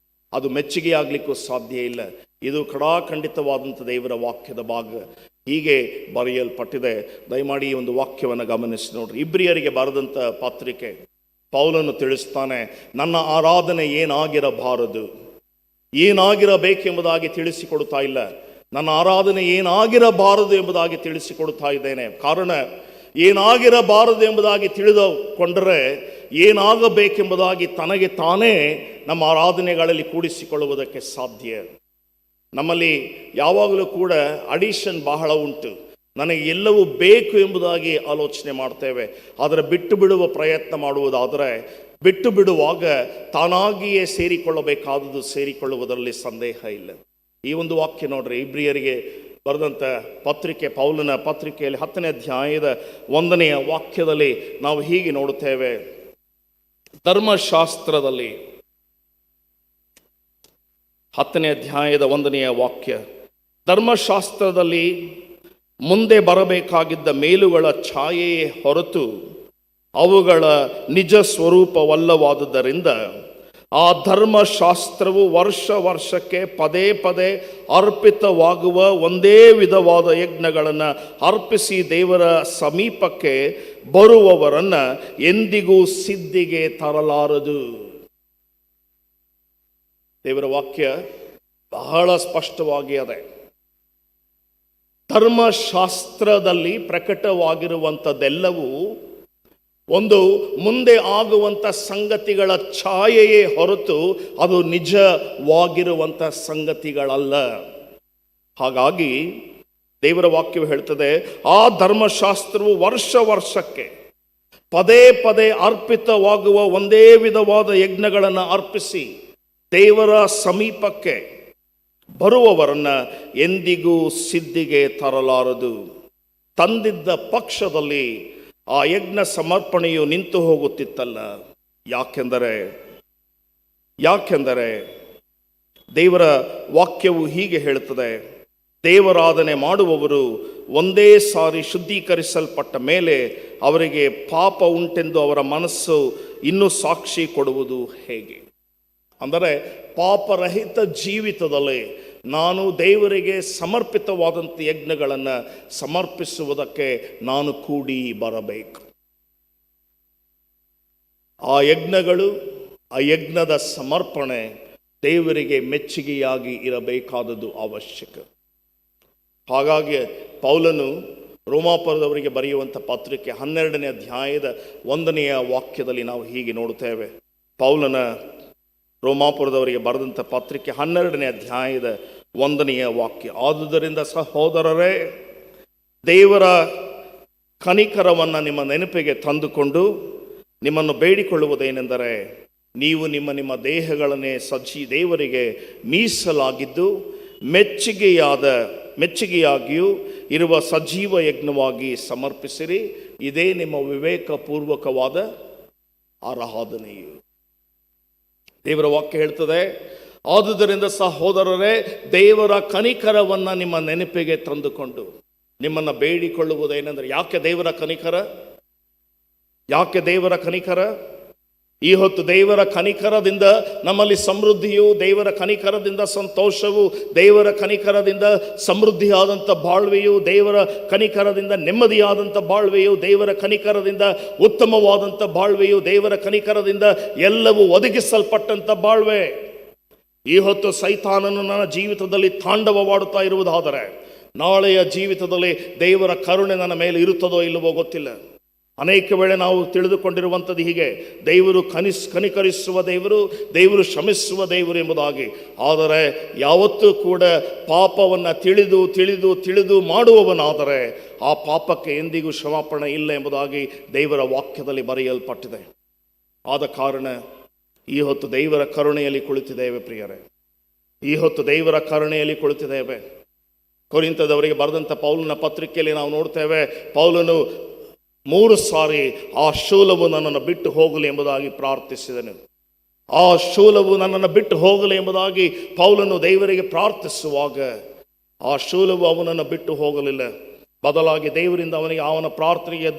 ಅದು ಮೆಚ್ಚುಗೆಯಾಗಲಿಕ್ಕೂ ಸಾಧ್ಯ ಇಲ್ಲ. ಇದು ಖಂಡಿತವಾದಂಥ ದೇವರ ವಾಕ್ಯದ ಭಾಗ ಹೀಗೆ ಬರೆಯಲ್ಪಟ್ಟಿದೆ. ದಯಮಾಡಿ ಈ ಒಂದು ವಾಕ್ಯವನ್ನು ಗಮನಿಸಿ ನೋಡ್ರಿ. ಇಬ್ರಿಯರಿಗೆ ಬರೆದಂಥ ಪತ್ರಿಕೆ ಪೌಲನು ತಿಳಿಸ್ತಾನೆ, ನನ್ನ ಆರಾಧನೆ ಏನಾಗಿರಬಾರದು, ಏನಾಗಿರಬೇಕೆಂಬುದಾಗಿ ತಿಳಿಸಿಕೊಡ್ತಾ ಇಲ್ಲ, ನನ್ನ ಆರಾಧನೆ ಏನಾಗಿರಬಾರದು ಎಂಬುದಾಗಿ ತಿಳಿಸಿಕೊಡ್ತಾ ಇದ್ದೇನೆ. ಕಾರಣ ಏನಾಗಿರಬಾರದು ಎಂಬುದಾಗಿ ತಿಳಿದುಕೊಂಡರೆ ಏನಾಗಬೇಕೆಂಬುದಾಗಿ ತನಗೆ ತಾನೇ ನಮ್ಮ ಆರಾಧನೆಗಳಲ್ಲಿ ಕೂಡಿಸಿಕೊಳ್ಳುವುದಕ್ಕೆ ಸಾಧ್ಯ. ನಮ್ಮಲ್ಲಿ ಯಾವಾಗಲೂ ಕೂಡ ಅಡಿಷನ್ ಬಹಳ ಉಂಟು. ನನಗೆ ಎಲ್ಲವೂ ಬೇಕು ಎಂಬುದಾಗಿ ಆಲೋಚನೆ ಮಾಡ್ತೇವೆ. ಆದರೆ ಬಿಟ್ಟು ಬಿಡುವ ಪ್ರಯತ್ನ ಮಾಡುವುದಾದರೆ, ಬಿಟ್ಟು ಬಿಡುವಾಗ ತಾನಾಗಿಯೇ ಸೇರಿಕೊಳ್ಳಬೇಕಾದುದು ಸೇರಿಕೊಳ್ಳುವುದರಲ್ಲಿ ಸಂದೇಹ ಇಲ್ಲ. ಈ ಒಂದು ವಾಕ್ಯ ನೋಡ್ರಿ, ಇಬ್ರಿಯರಿಗೆ ಬರೆದಂಥ ಪತ್ರಿಕೆ, ಪೌಲನ ಪತ್ರಿಕೆಯಲ್ಲಿ 10ನೇ ಅಧ್ಯಾಯದ 1ನೇ ವಾಕ್ಯದಲ್ಲಿ ನಾವು ಹೀಗೆ ನೋಡುತ್ತೇವೆ. ಧರ್ಮಶಾಸ್ತ್ರದಲ್ಲಿ 10ನೇ ಅಧ್ಯಾಯದ 1ನೇ ವಾಕ್ಯ, ಧರ್ಮಶಾಸ್ತ್ರದಲ್ಲಿ ಮುಂದೆ ಬರಬೇಕಾಗಿದ್ದ ಮೇಲುಗಳ ಛಾಯೆಯೇ ಹೊರತು ಅವುಗಳ ನಿಜ ಸ್ವರೂಪವಲ್ಲವಾದುದರಿಂದ ಆ ಧರ್ಮಶಾಸ್ತ್ರವು ವರ್ಷ ವರ್ಷಕ್ಕೆ ಪದೇ ಪದೇ ಅರ್ಪಿತವಾಗುವ ಒಂದೇ ವಿಧವಾದ ಯಜ್ಞಗಳನ್ನು ಅರ್ಪಿಸಿ ದೇವರ ಸಮೀಪಕ್ಕೆ ಬರುವವರನ್ನು ಎಂದಿಗೂ ಸಿದ್ಧಿಗೆ ತರಲಾರದು. ದೇವರ ವಾಕ್ಯ ಬಹಳ ಸ್ಪಷ್ಟವಾಗಿ ಅದೇ. ಧರ್ಮಶಾಸ್ತ್ರದಲ್ಲಿ ಪ್ರಕಟವಾಗಿರುವಂಥದ್ದೆಲ್ಲವೂ ಒಂದು ಮುಂದೆ ಆಗುವಂಥ ಸಂಗತಿಗಳ ಛಾಯೆಯೇ ಹೊರತು ಅದು ನಿಜವಾಗಿರುವಂಥ ಸಂಗತಿಗಳಲ್ಲ. ಹಾಗಾಗಿ ದೇವರ ವಾಕ್ಯವು ಹೇಳ್ತದೆ, ಆ ಧರ್ಮಶಾಸ್ತ್ರವು ವರ್ಷ ವರ್ಷಕ್ಕೆ ಪದೇ ಪದೇ ಅರ್ಪಿತವಾಗುವ ಒಂದೇ ವಿಧವಾದ ಯಜ್ಞಗಳನ್ನು ಅರ್ಪಿಸಿ ದೇವರ ಸಮೀಪಕ್ಕೆ ಬರುವವರನ್ನು ಎಂದಿಗೂ ಸಿದ್ಧಿಗೆ ತರಲಾರದು. ತಂದಿದ್ದ ಪಕ್ಷದಲ್ಲಿ ಆ ಯಜ್ಞ ಸಮರ್ಪಣೆಯು ನಿಂತು ಹೋಗುತ್ತಿತ್ತಲ್ಲ. ಯಾಕೆಂದರೆ ದೇವರ ವಾಕ್ಯವು ಹೀಗೆ ಹೇಳುತ್ತದೆ, ದೇವರಾಧನೆ ಮಾಡುವವರು ಒಂದೇ ಸಾರಿ ಶುದ್ಧೀಕರಿಸಲ್ಪಟ್ಟ ಮೇಲೆ ಅವರಿಗೆ ಪಾಪ ಉಂಟೆಂದು ಅವರ ಮನಸ್ಸು ಇನ್ನೂ ಸಾಕ್ಷಿ ಕೊಡುವುದು ಹೇಗೆ? ಅಂದರೆ ಪಾಪರಹಿತ ಜೀವಿತದಲ್ಲಿ ನಾನು ದೇವರಿಗೆ ಸಮರ್ಪಿತವಾದಂಥ ಯಜ್ಞಗಳನ್ನು ಸಮರ್ಪಿಸುವುದಕ್ಕೆ ನಾನು ಕೂಡಿ ಬರಬೇಕು. ಆ ಯಜ್ಞಗಳು, ಆ ಯಜ್ಞದ ಸಮರ್ಪಣೆ ದೇವರಿಗೆ ಮೆಚ್ಚುಗೆಯಾಗಿ ಇರಬೇಕಾದದ್ದು ಅವಶ್ಯಕ. ಹಾಗಾಗಿ ಪೌಲನು ರೋಮಾಪುರದವರಿಗೆ ಬರೆಯುವಂಥ ಪತ್ರಿಕೆ 12ನೇ ಅಧ್ಯಾಯದ 1ನೆಯ ವಾಕ್ಯದಲ್ಲಿ ನಾವು ಹೀಗೆ ನೋಡುತ್ತೇವೆ. ಪೌಲನ ರೋಮಾಪುರದವರಿಗೆ ಬರೆದಂಥ ಪತ್ರಿಕೆ 12ನೇ ಅಧ್ಯಾಯದ 1ನೆಯ ವಾಕ್ಯ, ಆದುದರಿಂದ ಸಹೋದರರೇ, ದೇವರ ಕನಿಕರವನ್ನು ನಿಮ್ಮ ನೆನಪಿಗೆ ತಂದುಕೊಂಡು ನಿಮ್ಮನ್ನು ಬೇಡಿಕೊಳ್ಳುವುದೇನೆಂದರೆ, ನೀವು ನಿಮ್ಮ ದೇಹಗಳನ್ನೇ ದೇವರಿಗೆ ಮೀಸಲಾಗಿದ್ದು ಮೆಚ್ಚುಗೆಯಾಗಿಯೂ ಇರುವ ಸಜೀವ ಯಜ್ಞವಾಗಿ ಸಮರ್ಪಿಸಿರಿ. ಇದೇ ನಿಮ್ಮ ವಿವೇಕಪೂರ್ವಕವಾದ ಆರಾಧನೆಯು. ದೇವರ ವಾಕ್ಯ ಹೇಳ್ತದೆ, ಆದುದರಿಂದ ಸಹೋದರರೇ, ದೇವರ ಕನಿಕರವನ್ನು ನಿಮ್ಮ ನೆನಪಿಗೆ ತಂದುಕೊಂಡು ನಿಮ್ಮನ್ನು ಬೇಡಿಕೊಳ್ಳುವುದೇನೆಂದರೆ, ಯಾಕೆ ದೇವರ ಕನಿಕರ? ಯಾಕೆ ದೇವರ ಕನಿಕರ? ಈ ಹೊತ್ತು ದೇವರ ಕನಿಕರದಿಂದ ನಮ್ಮಲ್ಲಿ ಸಮೃದ್ಧಿಯು, ದೇವರ ಕನಿಕರದಿಂದ ಸಂತೋಷವು, ದೇವರ ಕನಿಕರದಿಂದ ಸಮೃದ್ಧಿಯಾದಂಥ ಬಾಳ್ವೆಯು, ದೇವರ ಕನಿಕರದಿಂದ ನೆಮ್ಮದಿಯಾದಂಥ ಬಾಳ್ವೆಯು, ದೇವರ ಕನಿಕರದಿಂದ ಉತ್ತಮವಾದಂಥ ಬಾಳ್ವೆಯು, ದೇವರ ಕನಿಕರದಿಂದ ಎಲ್ಲವೂ ಒದಗಿಸಲ್ಪಟ್ಟಂಥ ಬಾಳ್ವೆ. ಈ ಹೊತ್ತು ಸೈತಾನನು ನನ್ನ ಜೀವಿತದಲ್ಲಿ ತಾಂಡವವಾಡುತ್ತಾ ಇರುವುದಾದರೆ ನಾಳೆಯ ಜೀವಿತದಲ್ಲಿ ದೇವರ ಕರುಣೆ ನನ್ನ ಮೇಲೆ ಇರುತ್ತದೋ ಇಲ್ಲವೋ ಗೊತ್ತಿಲ್ಲ. ಅನೇಕ ವೇಳೆ ನಾವು ತಿಳಿದುಕೊಂಡಿರುವಂಥದ್ದು ಹೀಗೆ, ದೇವರು ಕನಿಕರಿಸುವ ದೇವರು, ದೇವರು ಕ್ಷಮಿಸುವ ದೇವರು ಎಂಬುದಾಗಿ. ಆದರೆ ಯಾವತ್ತೂ ಕೂಡ ಪಾಪವನ್ನು ತಿಳಿದು ಮಾಡುವವನಾದರೆ ಆ ಪಾಪಕ್ಕೆ ಎಂದಿಗೂ ಕ್ಷಮಾಪಣೆ ಇಲ್ಲ ಎಂಬುದಾಗಿ ದೇವರ ವಾಕ್ಯದಲ್ಲಿ ಬರೆಯಲ್ಪಟ್ಟಿದೆ. ಆದ ಕಾರಣ ಈ ಹೊತ್ತು ದೇವರ ಕರುಣೆಯಲ್ಲಿ ಕುಳಿತಿದ್ದೇವೆ ಪ್ರಿಯರೇ, ಈ ಹೊತ್ತು ದೇವರ ಕರುಣೆಯಲ್ಲಿ ಕುಳಿತಿದ್ದೇವೆ. ಕೊರಿಂಥದವರಿಗೆ ಬರೆದಂಥ ಪೌಲನ ಪತ್ರಿಕೆಯಲ್ಲಿ ನಾವು ನೋಡ್ತೇವೆ, ಪೌಲನು 3 ಸಾರಿ ಆ ಶೂಲವು ನನ್ನನ್ನು ಬಿಟ್ಟು ಹೋಗಲಿ ಎಂಬುದಾಗಿ ಪ್ರಾರ್ಥಿಸಿದನು. ಆ ಶೂಲವು ನನ್ನನ್ನು ಬಿಟ್ಟು ಹೋಗಲಿ ಎಂಬುದಾಗಿ ಪೌಲನು ದೇವರಿಗೆ ಪ್ರಾರ್ಥಿಸುವಾಗ ಆ ಶೂಲವು ಅವನನ್ನು ಬಿಟ್ಟು ಹೋಗಲಿಲ್ಲ. ಬದಲಾಗಿ ದೇವರಿಂದ ಅವನಿಗೆ ಅವನ ಪ್ರಾರ್ಥನೆಗೆ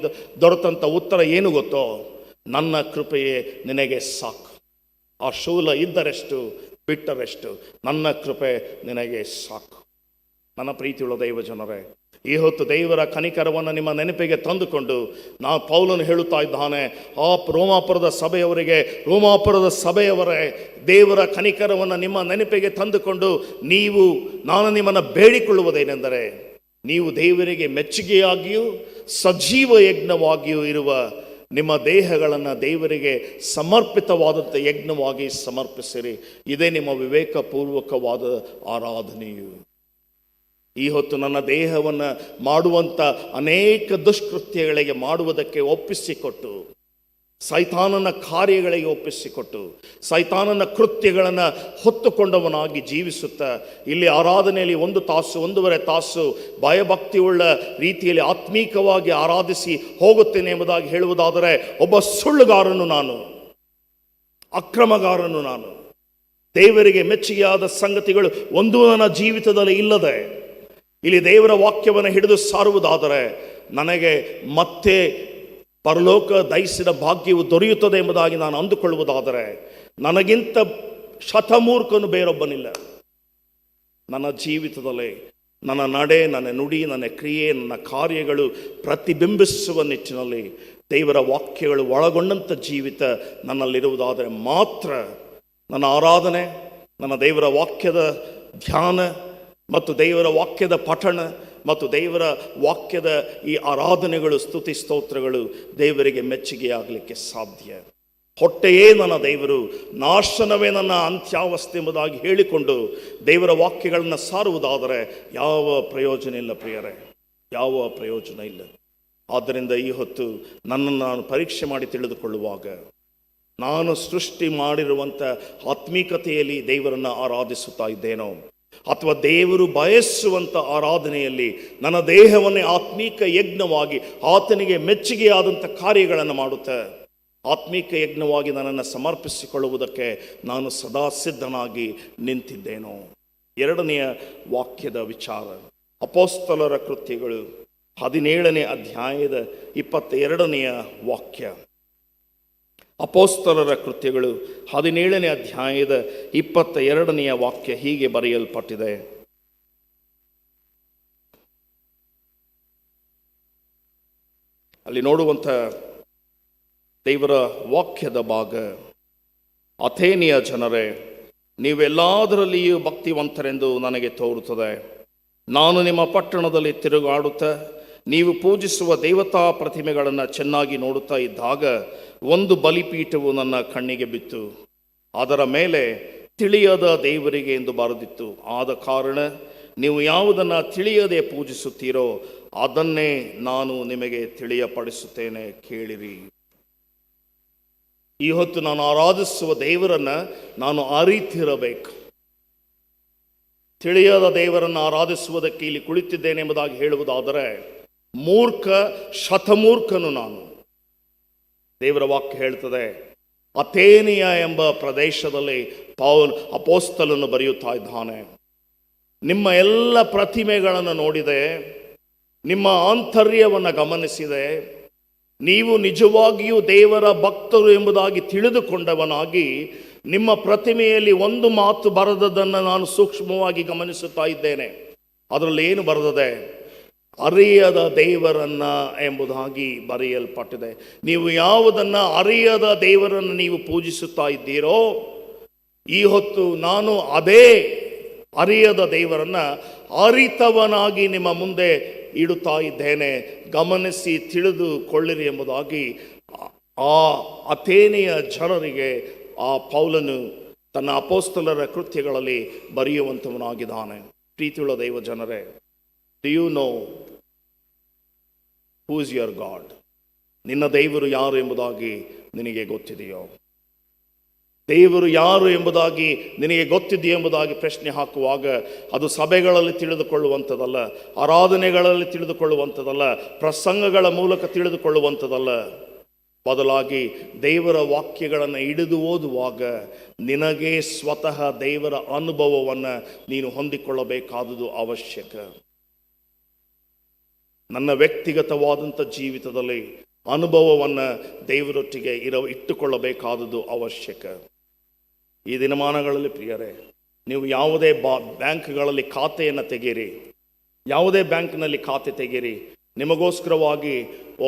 ದೊರೆತಂಥ ಉತ್ತರ ಏನು ಗೊತ್ತೋ? ನನ್ನ ಕೃಪೆಯೇ ನಿನಗೆ ಸಾಕು. ಆ ಶೂಲ ಇದ್ದರೆಷ್ಟು ಬಿಟ್ಟರೆಷ್ಟು, ನನ್ನ ಕೃಪೆ ನಿನಗೆ ಸಾಕು. ನನ್ನ ಪ್ರೀತಿಯುಳ್ಳ ದೈವ ಜನರೇ, ಈ ಹೊತ್ತು ದೇವರ ಕನಿಕರವನ್ನು ನಿಮ್ಮ ನೆನಪಿಗೆ ತಂದುಕೊಂಡು ಪೌಲನು ಹೇಳುತ್ತಾ ಇದ್ದಾನೆ, ಆ ರೋಮಾಪುರದ ಸಭೆಯವರೇ, ದೇವರ ಕನಿಕರವನ್ನು ನಿಮ್ಮ ನೆನಪಿಗೆ ತಂದುಕೊಂಡು ನಾನು ನಿಮ್ಮನ್ನು ಬೇಡಿಕೊಳ್ಳುವುದೇನೆಂದರೆ, ನೀವು ದೇವರಿಗೆ ಮೆಚ್ಚುಗೆಯಾಗಿಯೂ ಸಜೀವ ಯಜ್ಞವಾಗಿಯೂ ಇರುವ ನಿಮ್ಮ ದೇಹಗಳನ್ನು ದೇವರಿಗೆ ಸಮರ್ಪಿತವಾದಂಥ ಯಜ್ಞವಾಗಿ ಸಮರ್ಪಿಸಿರಿ. ಇದೇ ನಿಮ್ಮ ವಿವೇಕಪೂರ್ವಕವಾದ ಆರಾಧನೆಯು. ಈ ಹೊತ್ತು ನನ್ನ ದೇಹವನ್ನು ಮಾಡುವಂಥ ಅನೇಕ ದುಷ್ಕೃತ್ಯಗಳಿಗೆ ಮಾಡುವುದಕ್ಕೆ ಒಪ್ಪಿಸಿಕೊಟ್ಟು, ಸೈತಾನನ ಕಾರ್ಯಗಳಿಗೆ ಒಪ್ಪಿಸಿಕೊಟ್ಟು, ಸೈತಾನನ ಕೃತ್ಯಗಳನ್ನು ಹೊತ್ತುಕೊಂಡವನಾಗಿ ಜೀವಿಸುತ್ತಾ ಇಲ್ಲಿ ಆರಾಧನೆಯಲ್ಲಿ 1 ತಾಸು 1.5 ತಾಸು ಭಯಭಕ್ತಿಯುಳ್ಳ ರೀತಿಯಲ್ಲಿ ಆತ್ಮೀಕವಾಗಿ ಆರಾಧಿಸಿ ಹೋಗುತ್ತೇನೆ ಎಂಬುದಾಗಿ ಹೇಳುವುದಾದರೆ ಒಬ್ಬ ಸುಳ್ಳುಗಾರನು ನಾನು, ಅಕ್ರಮಗಾರನು ನಾನು. ದೇವರಿಗೆ ಮೆಚ್ಚುಗೆಯಾದ ಸಂಗತಿಗಳು ಒಂದೂ ನನ್ನ ಜೀವಿತದಲ್ಲಿ ಇಲ್ಲದೆ ಇಲ್ಲಿ ದೇವರ ವಾಕ್ಯವನ್ನು ಹಿಡಿದು ಸಾರುವುದಾದರೆ ನನಗೆ ಮತ್ತೆ ಪರಲೋಕ ದಯಿಸಿದ ಭಾಗ್ಯವು ದೊರೆಯುತ್ತದೆ ಎಂಬುದಾಗಿ ನಾನು ಅಂದುಕೊಳ್ಳುವುದಾದರೆ ನನಗಿಂತ ಶತಮೂರ್ಖನು ಬೇರೊಬ್ಬನಿಲ್ಲ. ನನ್ನ ಜೀವಿತದಲ್ಲಿ ನನ್ನ ನಡೆ, ನನ್ನ ನುಡಿ, ನನ್ನ ಕ್ರಿಯೆ, ನನ್ನ ಕಾರ್ಯಗಳು ಪ್ರತಿಬಿಂಬಿಸುವ ನಿಟ್ಟಿನಲ್ಲಿ ದೇವರ ವಾಕ್ಯಗಳು ಒಳಗೊಂಡಂಥ ಜೀವಿತ ನನ್ನಲ್ಲಿರುವುದಾದರೆ ಮಾತ್ರ ನನ್ನ ಆರಾಧನೆ, ನನ್ನ ದೇವರ ವಾಕ್ಯದ ಧ್ಯಾನ ಮತ್ತು ದೇವರ ವಾಕ್ಯದ ಪಠಣ ಮತ್ತು ದೇವರ ವಾಕ್ಯದ ಈ ಆರಾಧನೆಗಳು, ಸ್ತುತಿ ಸ್ತೋತ್ರಗಳು ದೇವರಿಗೆ ಮೆಚ್ಚುಗೆಯಾಗಲಿಕ್ಕೆ ಸಾಧ್ಯ. ಹೊಟ್ಟೆಯೇ ನನ್ನ ದೇವರು, ನಾಶನವೇ ನನ್ನ ಅಂತ್ಯಾವಸ್ಥೆ ಎಂಬುದಾಗಿ ಹೇಳಿಕೊಂಡು ದೇವರ ವಾಕ್ಯಗಳನ್ನು ಸಾರುವುದಾದರೆ ಯಾವ ಪ್ರಯೋಜನ ಇಲ್ಲ ಪ್ರಿಯರೇ, ಯಾವ ಪ್ರಯೋಜನ ಇಲ್ಲ. ಆದ್ದರಿಂದ ಈ ಹೊತ್ತು ನನ್ನನ್ನು ನಾನು ಪರೀಕ್ಷೆ ಮಾಡಿ ತಿಳಿದುಕೊಳ್ಳುವಾಗ ನಾನು ಸೃಷ್ಟಿ ಮಾಡಿರುವಂಥ ಆತ್ಮೀಕತೆಯಲ್ಲಿ ದೇವರನ್ನು ಆರಾಧಿಸುತ್ತಾ ಇದ್ದೇನೋ, ಅಥವಾ ದೇವರು ಬಯಸುವಂಥ ಆರಾಧನೆಯಲ್ಲಿ ನನ್ನ ದೇಹವನ್ನೇ ಆತ್ಮೀಕ ಯಜ್ಞವಾಗಿ ಆತನಿಗೆ ಮೆಚ್ಚುಗೆಯಾದಂಥ ಕಾರ್ಯಗಳನ್ನು ಮಾಡುತ್ತಾ ಆತ್ಮೀಕ ಯಜ್ಞವಾಗಿ ನನ್ನನ್ನು ಸಮರ್ಪಿಸಿಕೊಳ್ಳುವುದಕ್ಕೆ ನಾನು ಸದಾ ಸಿದ್ಧನಾಗಿ ನಿಂತಿದ್ದೇನೋ. 2ನೆಯ ವಾಕ್ಯದ ವಿಚಾರ, ಅಪೊಸ್ತಲರ ಕೃತ್ಯಗಳು 17ನೇ ಅಧ್ಯಾಯದ 22ನೆಯ ವಾಕ್ಯ. ಅಪೊಸ್ತಲರ ಕೃತ್ಯಗಳು 17ನೇ ಅಧ್ಯಾಯದ 22ನೆಯ ವಾಕ್ಯ ಹೀಗೆ ಬರೆಯಲ್ಪಟ್ಟಿದೆ. ಅಲ್ಲಿ ನೋಡುವಂಥ ದೇವರ ವಾಕ್ಯದ ಭಾಗ, ಅಥೇನಿಯ ಜನರೇ, ನೀವೆಲ್ಲದರಲ್ಲಿಯೂ ಭಕ್ತಿವಂತರೆಂದು ನನಗೆ ತೋರುತ್ತದೆ. ನಾನು ನಿಮ್ಮ ಪಟ್ಟಣದಲ್ಲಿ ತಿರುಗಾಡುತ್ತಾ ನೀವು ಪೂಜಿಸುವ ದೇವತಾ ಪ್ರತಿಮೆಗಳನ್ನು ಚೆನ್ನಾಗಿ ನೋಡುತ್ತಾ ಇದ್ದಾಗ ಒಂದು ಬಲಿಪೀಠವು ನನ್ನ ಕಣ್ಣಿಗೆ ಬಿತ್ತು. ಅದರ ಮೇಲೆ ತಿಳಿಯದ ದೇವರಿಗೆ ಎಂದು ಬರೆದಿತ್ತು. ಆದ ಕಾರಣ ನೀವು ಯಾವುದನ್ನು ತಿಳಿಯದೆ ಪೂಜಿಸುತ್ತೀರೋ ಅದನ್ನೇ ನಾನು ನಿಮಗೆ ತಿಳಿಯಪಡಿಸುತ್ತೇನೆ, ಕೇಳಿರಿ. ಈ ಹೊತ್ತು ನಾನು ಆರಾಧಿಸುವ ದೇವರನ್ನು ನಾನು ಅರಿತಿರಬೇಕು. ತಿಳಿಯದ ದೇವರನ್ನು ಆರಾಧಿಸುವುದಕ್ಕೆ ಇಲ್ಲಿ ಕುಳಿತಿದ್ದೇನೆ ಎಂಬುದಾಗಿ ಹೇಳುವುದಾದರೆ ಮೂರ್ಖ, ಶತಮೂರ್ಖನು ನಾನು. ದೇವರ ವಾಕ್ಯ ಹೇಳ್ತದೆ, ಅಥೇನಿಯ ಎಂಬ ಪ್ರದೇಶದಲ್ಲಿ ಅಪೊಸ್ತಲನು ಬರೆಯುತ್ತಾ ಇದ್ದಾನೆ. ನಿಮ್ಮ ಎಲ್ಲ ಪ್ರತಿಮೆಗಳನ್ನು ನೋಡಿದೆ, ನಿಮ್ಮ ಆಂತರ್ಯವನ್ನು ಗಮನಿಸಿದೆ, ನೀವು ನಿಜವಾಗಿಯೂ ದೇವರ ಭಕ್ತರು ಎಂಬುದಾಗಿ ತಿಳಿದುಕೊಂಡವನಾಗಿ ನಿಮ್ಮ ಪ್ರತಿಮೆಯಲ್ಲಿ ಒಂದು ಮಾತು ಬರೆದದ್ದನ್ನು ನಾನು ಸೂಕ್ಷ್ಮವಾಗಿ ಗಮನಿಸುತ್ತಾ ಇದ್ದೇನೆ. ಅದರಲ್ಲಿ ಏನು ಬರೆದಿದೆ? ಅರಿಯದ ದೇವರನ್ನ ಎಂಬುದಾಗಿ ಬರೆಯಲ್ಪಟ್ಟಿದೆ. ನೀವು ಯಾವುದನ್ನು ಅರಿಯದ ದೇವರನ್ನು ನೀವು ಪೂಜಿಸುತ್ತಾ ಇದ್ದೀರೋ, ಈ ಹೊತ್ತು ನಾನು ಅದೇ ಅರಿಯದ ದೇವರನ್ನ ಅರಿತವನಾಗಿ ನಿಮ್ಮ ಮುಂದೆ ಇಡುತ್ತಾ ಇದ್ದೇನೆ, ಗಮನಿಸಿ ತಿಳಿದುಕೊಳ್ಳಿರಿ ಎಂಬುದಾಗಿ ಆ ಅಥೇನೆಯ ಜನರಿಗೆ ಆ ಪೌಲನು ತನ್ನ ಅಪೊಸ್ತಲರ ಕೃತ್ಯಗಳಲ್ಲಿ ಬರೆಯುವಂಥವನಾಗಿದ್ದಾನೆ. ಪ್ರೀತಿಯುಳ್ಳ ದೈವ ಜನರೇ, do you know who is your God? ನಿನ್ನ ದೇವರು ಯಾರು ಎಂಬುದಾಗಿ ನಿನಗೆ ಗೊತ್ತಿದೆಯೋ? ದೇವರು ಯಾರು ಎಂಬುದಾಗಿ ನಿನಗೆ ಗೊತ್ತಿದೆಯೋ ಎಂಬುದಾಗಿ ಪ್ರಶ್ನೆ ಹಾಕುವಾಗ ಅದು ಸಭೆಗಳಲ್ಲಿ ತಿಳಿದುಕೊಳ್ಳುವಂಥದ್ದಲ್ಲ, ಆರಾಧನೆಗಳಲ್ಲಿ ತಿಳಿದುಕೊಳ್ಳುವಂಥದ್ದಲ್ಲ, ಪ್ರಸಂಗಗಳ ಮೂಲಕ ತಿಳಿದುಕೊಳ್ಳುವಂಥದ್ದಲ್ಲ. ಬದಲಾಗಿ ದೇವರ ವಾಕ್ಯಗಳನ್ನು ಹಿಡಿದು ಓದುವಾಗ ನಿನಗೆ ಸ್ವತಃ ದೇವರ ಅನುಭವವನ್ನು ನೀನು ಹೊಂದಿಕೊಳ್ಳಬೇಕಾದುದು ಅವಶ್ಯಕ. ನನ್ನ ವ್ಯಕ್ತಿಗತವಾದಂಥ ಜೀವಿತದಲ್ಲಿ ಅನುಭವವನ್ನು ದೇವರೊಟ್ಟಿಗೆ ಇಟ್ಟುಕೊಳ್ಳಬೇಕಾದುದು ಅವಶ್ಯಕ. ಈ ದಿನಮಾನಗಳಲ್ಲಿ ಪ್ರಿಯರೇ, ನೀವು ಯಾವುದೇ ಬ್ಯಾಂಕ್ಗಳಲ್ಲಿ ಖಾತೆಯನ್ನು ತೆಗೀರಿ, ಯಾವುದೇ ಬ್ಯಾಂಕ್ನಲ್ಲಿ ಖಾತೆ ತೆಗೀರಿ, ನಿಮಗೋಸ್ಕರವಾಗಿ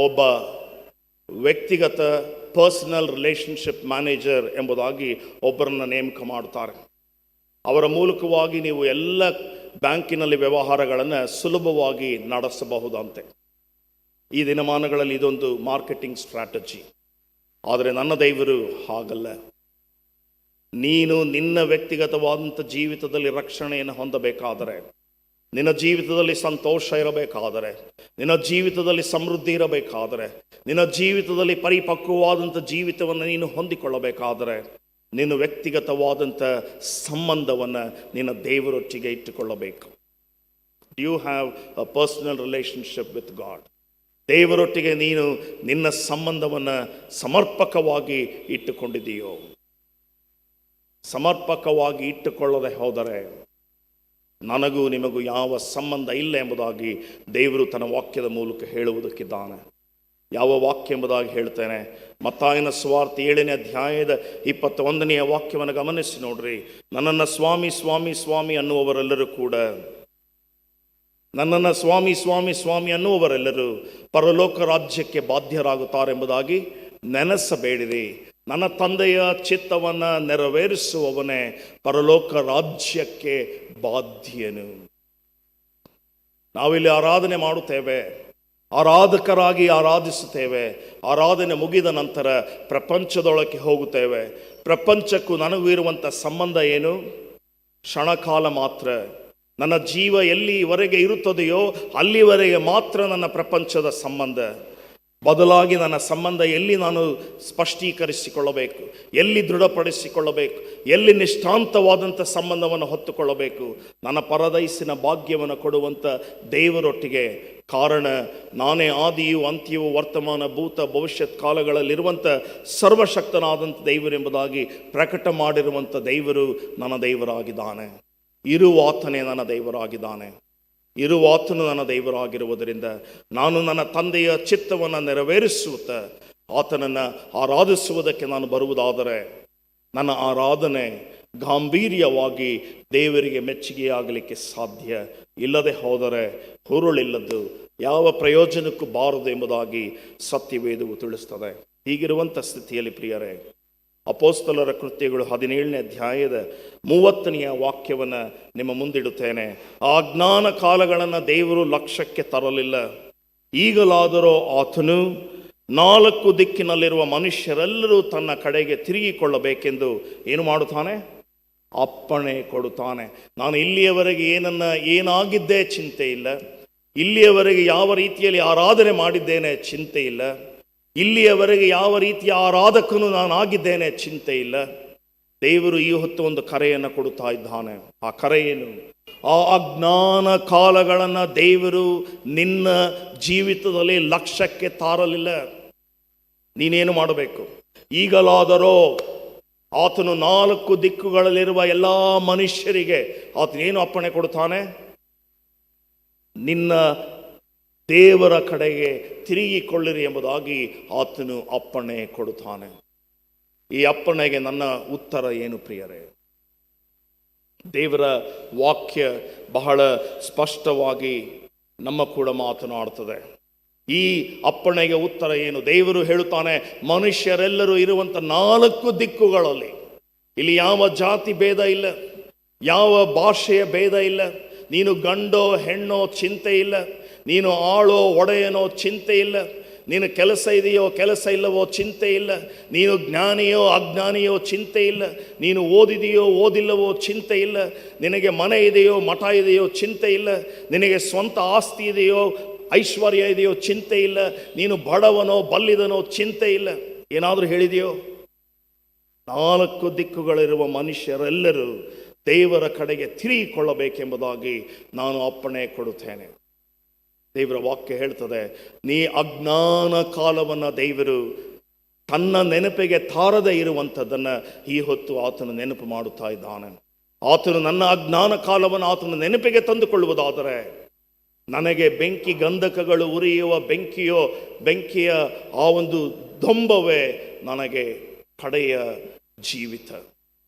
ಒಬ್ಬ ವ್ಯಕ್ತಿಗತ ಪರ್ಸನಲ್ ರಿಲೇಷನ್ಶಿಪ್ ಮ್ಯಾನೇಜರ್ ಎಂಬುದಾಗಿ ಒಬ್ಬರನ್ನು ನೇಮಕ ಮಾಡ್ತಾರೆ. ಅವರ ಮೂಲಕವಾಗಿ ನೀವು ಎಲ್ಲ ಬ್ಯಾಂಕಿನಲ್ಲಿ ವ್ಯವಹಾರಗಳನ್ನು ಸುಲಭವಾಗಿ ನಡೆಸಬಹುದಂತೆ. ಈ ದಿನಮಾನಗಳಲ್ಲಿ ಇದೊಂದು ಮಾರ್ಕೆಟಿಂಗ್ ಸ್ಟ್ರಾಟಜಿ. ಆದರೆ ನನ್ನ ದೇವರು ಹಾಗಲ್ಲ. ನೀನು ನಿನ್ನ ವ್ಯಕ್ತಿಗತವಾದಂಥ ಜೀವಿತದಲ್ಲಿ ರಕ್ಷಣೆಯನ್ನು ಹೊಂದಬೇಕಾದರೆ, ನಿನ್ನ ಜೀವಿತದಲ್ಲಿ ಸಂತೋಷ ಇರಬೇಕಾದರೆ, ನಿನ್ನ ಜೀವಿತದಲ್ಲಿ ಸಮೃದ್ಧಿ ಇರಬೇಕಾದರೆ, ನಿನ್ನ ಜೀವಿತದಲ್ಲಿ ಪರಿಪಕ್ವವಾದಂಥ ಜೀವಿತವನ್ನು ನೀನು ಹೊಂದಿಕೊಳ್ಳಬೇಕಾದರೆ, ನೀನು ವ್ಯಕ್ತಿಗತವಾದಂಥ ಸಂಬಂಧವನ್ನು ನಿನ್ನ ದೇವರೊಟ್ಟಿಗೆ ಇಟ್ಟುಕೊಳ್ಳಬೇಕು. You have a personal relationship with God. ದೇವರೊಟ್ಟಿಗೆ ನೀನು ನಿನ್ನ ಸಂಬಂಧವನ್ನು ಸಮರ್ಪಕವಾಗಿ ಇಟ್ಟುಕೊಂಡಿದೆಯೋ? ಸಮರ್ಪಕವಾಗಿ ಇಟ್ಟುಕೊಳ್ಳದೆ ಹೋದರೆ ನನಗೂ ನಿಮಗೂ ಯಾವ ಸಂಬಂಧ ಇಲ್ಲ ಎಂಬುದಾಗಿ ದೇವರು ತನ್ನ ವಾಕ್ಯದ ಮೂಲಕ ಹೇಳುವುದಕ್ಕಿದ್ದಾನೆ. ಯಾವ ವಾಕ್ಯ ಎಂಬುದಾಗಿ ಹೇಳ್ತೇನೆ. ಮತ್ತಾಯನ ಸುವಾರ್ತೆ 7ನೇ ಅಧ್ಯಾಯದ 21ನೆಯ ವಾಕ್ಯವನ್ನು ಗಮನಿಸಿ ನೋಡ್ರಿ. ನನ್ನನ್ನು ಸ್ವಾಮಿ ಸ್ವಾಮಿ ಸ್ವಾಮಿ ಅನ್ನುವವರೆಲ್ಲರೂ ಕೂಡ, ನನ್ನನ್ನು ಸ್ವಾಮಿ ಸ್ವಾಮಿ ಸ್ವಾಮಿ ಅನ್ನುವವರೆಲ್ಲರೂ ಪರಲೋಕ ರಾಜ್ಯಕ್ಕೆ ಬಾಧ್ಯರಾಗುತ್ತಾರೆಂಬುದಾಗಿ ನೆನೆಸಬೇಡಿರಿ. ನನ್ನ ತಂದೆಯ ಚಿತ್ತವನ್ನು ನೆರವೇರಿಸುವವನೇ ಪರಲೋಕ ರಾಜ್ಯಕ್ಕೆ ಬಾಧ್ಯನು. ನಾವಿಲ್ಲಿ ಆರಾಧನೆ ಮಾಡುತ್ತೇವೆ, ಆರಾಧಕರಾಗಿ ಆರಾಧಿಸುತ್ತೇವೆ. ಆರಾಧನೆ ಮುಗಿದ ನಂತರ ಪ್ರಪಂಚದೊಳಕ್ಕೆ ಹೋಗುತ್ತೇವೆ. ಪ್ರಪಂಚಕ್ಕೂ ನನಗೂ ಇರುವಂಥ ಸಂಬಂಧ ಏನು? ಕ್ಷಣಕಾಲ ಮಾತ್ರ. ನನ್ನ ಜೀವ ಎಲ್ಲಿವರೆಗೆ ಇರುತ್ತದೆಯೋ ಅಲ್ಲಿವರೆಗೆ ಮಾತ್ರ ನನ್ನ ಪ್ರಪಂಚದ ಸಂಬಂಧ. ಬದಲಾಗಿ ನನ್ನ ಸಂಬಂಧ ಎಲ್ಲಿ ನಾನು ಸ್ಪಷ್ಟೀಕರಿಸಿಕೊಳ್ಳಬೇಕು, ಎಲ್ಲಿ ದೃಢಪಡಿಸಿಕೊಳ್ಳಬೇಕು, ಎಲ್ಲಿ ನಿಷ್ಠಾಂತವಾದಂಥ ಸಂಬಂಧವನ್ನು ಹೊತ್ತುಕೊಳ್ಳಬೇಕು? ನನ್ನ ಪರದೈಸಿನ ಭಾಗ್ಯವನ್ನು ಕೊಡುವಂಥ ದೇವರೊಟ್ಟಿಗೆ. ಕಾರಣ ನಾನೇ ಆದಿಯು ಅಂತ್ಯವೂ ವರ್ತಮಾನ ಭೂತ ಭವಿಷ್ಯತ್ ಕಾಲಗಳಲ್ಲಿರುವಂಥ ಸರ್ವಶಕ್ತನಾದಂಥ ದೇವರೆಂಬುದಾಗಿ ಪ್ರಕಟ ಮಾಡಿರುವಂಥ ದೇವರು ನನ್ನ ದೇವರಾಗಿದ್ದಾನೆ. ಇರುವಾತನೇ ನನ್ನ ದೇವರಾಗಿದ್ದಾನೆ. ಇರುವ ಆತನು ನನ್ನ ದೇವರಾಗಿರುವುದರಿಂದ ನಾನು ನನ್ನ ತಂದೆಯ ಚಿತ್ತವನ್ನು ನೆರವೇರಿಸುತ್ತಾ ಆತನನ್ನು ಆರಾಧಿಸುವುದಕ್ಕೆ ನಾನು ಬರುವುದಾದರೆ ನನ್ನ ಆರಾಧನೆ ಗಾಂಭೀರ್ಯವಾಗಿ ದೇವರಿಗೆ ಮೆಚ್ಚುಗೆಯಾಗಲಿಕ್ಕೆ ಸಾಧ್ಯ. ಇಲ್ಲದೆ ಹೋದರೆ ಹುರುಳಿಲ್ಲದ್ದು ಯಾವ ಪ್ರಯೋಜನಕ್ಕೂ ಬಾರದು ಎಂಬುದಾಗಿ ಸತ್ಯವೇದವು ತಿಳಿಸ್ತದೆ. ಹೀಗಿರುವಂಥ ಸ್ಥಿತಿಯಲ್ಲಿ ಪ್ರಿಯರೇ, ಅಪೊಸ್ತಲರ ಕೃತ್ಯಗಳು 17ನೇ ಅಧ್ಯಾಯದ 30ನೇ ವಾಕ್ಯವನ್ನು ನಿಮ್ಮ ಮುಂದಿಡುತ್ತೇನೆ. ಆ ಅಜ್ಞಾನ ಕಾಲಗಳನ್ನು ದೇವರು ಲಕ್ಷ್ಯಕ್ಕೆ ತರಲಿಲ್ಲ. ಈಗಲಾದರೂ ಆತನು 4 ದಿಕ್ಕಿನಲ್ಲಿರುವ ಮನುಷ್ಯರೆಲ್ಲರೂ ತನ್ನ ಕಡೆಗೆ ತಿರುಗಿಕೊಳ್ಳಬೇಕೆಂದು ಏನು ಮಾಡುತ್ತಾನೆ? ಅಪ್ಪಣೆ ಕೊಡುತ್ತಾನೆ. ನಾನು ಇಲ್ಲಿಯವರೆಗೆ ಏನಾಗಿದ್ದೇ ಚಿಂತೆ ಇಲ್ಲ, ಇಲ್ಲಿಯವರೆಗೆ ಯಾವ ರೀತಿಯಲ್ಲಿ ಆರಾಧನೆ ಮಾಡಿದ್ದೇನೆ ಚಿಂತೆ ಇಲ್ಲ, ಇಲ್ಲಿಯವರೆಗೆ ಯಾವ ರೀತಿಯ ಆರಾಧಕನು ನಾನು ಆಗಿದ್ದೇನೆ ಚಿಂತೆ ಇಲ್ಲ. ದೇವರು ಈ ಹೊತ್ತು ಒಂದು ಕರೆಯನ್ನು ಕೊಡುತ್ತಾ ಇದ್ದಾನೆ. ಆ ಕರೆ ಏನು? ಆ ಅಜ್ಞಾನ ಕಾಲಗಳನ್ನು ದೇವರು ನಿನ್ನ ಜೀವಿತದಲ್ಲಿ ಲಕ್ಷ್ಯಕ್ಕೆ ತಾರಲಿಲ್ಲ. ನೀನೇನು ಮಾಡಬೇಕು? ಈಗಲಾದರೂ ಆತನು 4 ದಿಕ್ಕುಗಳಲ್ಲಿರುವ ಎಲ್ಲ ಮನುಷ್ಯರಿಗೆ ಆತನೇನು ಅಪ್ಪಣೆ ಕೊಡುತ್ತಾನೆ? ನಿನ್ನ ದೇವರ ಕಡೆಗೆ ತಿರುಗಿಕೊಳ್ಳಿರಿ ಎಂಬುದಾಗಿ ಆತನು ಅಪ್ಪಣೆ ಕೊಡುತ್ತಾನೆ. ಈ ಅಪ್ಪಣೆಗೆ ನನ್ನ ಉತ್ತರ ಏನು ಪ್ರಿಯರೇ? ದೇವರ ವಾಕ್ಯ ಬಹಳ ಸ್ಪಷ್ಟವಾಗಿ ನಮ್ಮ ಕೂಡ ಮಾತನಾಡುತ್ತದೆ. ಈ ಅಪ್ಪಣೆಗೆ ಉತ್ತರ ಏನು? ದೇವರು ಹೇಳುತ್ತಾನೆ, ಮನುಷ್ಯರೆಲ್ಲರೂ ಇರುವಂಥ 4 ದಿಕ್ಕುಗಳಲ್ಲಿ, ಇಲ್ಲಿ ಯಾವ ಜಾತಿ ಭೇದ ಇಲ್ಲ, ಯಾವ ಭಾಷೆಯ ಭೇದ ಇಲ್ಲ, ನೀನು ಗಂಡೋ ಹೆಣ್ಣೋ ಚಿಂತೆ ಇಲ್ಲ, ನೀನು ಆಳೋ ಒಡೆಯನೋ ಚಿಂತೆ ಇಲ್ಲ, ನೀನು ಕೆಲಸ ಇದೆಯೋ ಕೆಲಸ ಇಲ್ಲವೋ ಚಿಂತೆ ಇಲ್ಲ, ನೀನು ಜ್ಞಾನಿಯೋ ಅಜ್ಞಾನಿಯೋ ಚಿಂತೆ ಇಲ್ಲ, ನೀನು ಓದಿದೆಯೋ ಓದಿಲ್ಲವೋ ಚಿಂತೆ ಇಲ್ಲ, ನಿನಗೆ ಮನೆ ಇದೆಯೋ ಮಠ ಇದೆಯೋ ಚಿಂತೆ ಇಲ್ಲ, ನಿನಗೆ ಸ್ವಂತ ಆಸ್ತಿ ಇದೆಯೋ ಐಶ್ವರ್ಯ ಇದೆಯೋ ಚಿಂತೆ ಇಲ್ಲ, ನೀನು ಬಡವನೋ ಬಲ್ಲಿದನೋ ಚಿಂತೆ ಇಲ್ಲ. ಏನಾದರೂ ಹೇಳಿದೆಯೋ? 4 ದಿಕ್ಕುಗಳಿರುವ ಮನುಷ್ಯರೆಲ್ಲರೂ ದೇವರ ಕಡೆಗೆ ತಿರುಗಿಕೊಳ್ಳಬೇಕೆಂಬುದಾಗಿ ನಾನು ಅಪ್ಪಣೆ ಕೊಡುತ್ತೇನೆ. ದೇವರ ವಾಕ್ಯ ಹೇಳ್ತದೆ, ನೀ ಅಜ್ಞಾನ ಕಾಲವನ್ನು ದೇವರು ತನ್ನ ನೆನಪಿಗೆ ತಾರದೇ ಇರುವಂಥದ್ದನ್ನು ಈ ಹೊತ್ತು ಆತನು ನೆನಪು ಮಾಡುತ್ತಾ ಇದ್ದಾನೆ. ಆತನು ನನ್ನ ಅಜ್ಞಾನ ಕಾಲವನ್ನು ಆತನ ನೆನಪಿಗೆ ತಂದುಕೊಳ್ಳುವುದಾದರೆ, ನನಗೆ ಬೆಂಕಿ ಗಂಧಕಗಳು ಉರಿಯುವ ಬೆಂಕಿಯ ಆ ಒಂದು ದೊಂಬವೇ ನನಗೆ ಕಡೆಯ ಜೀವಿತ,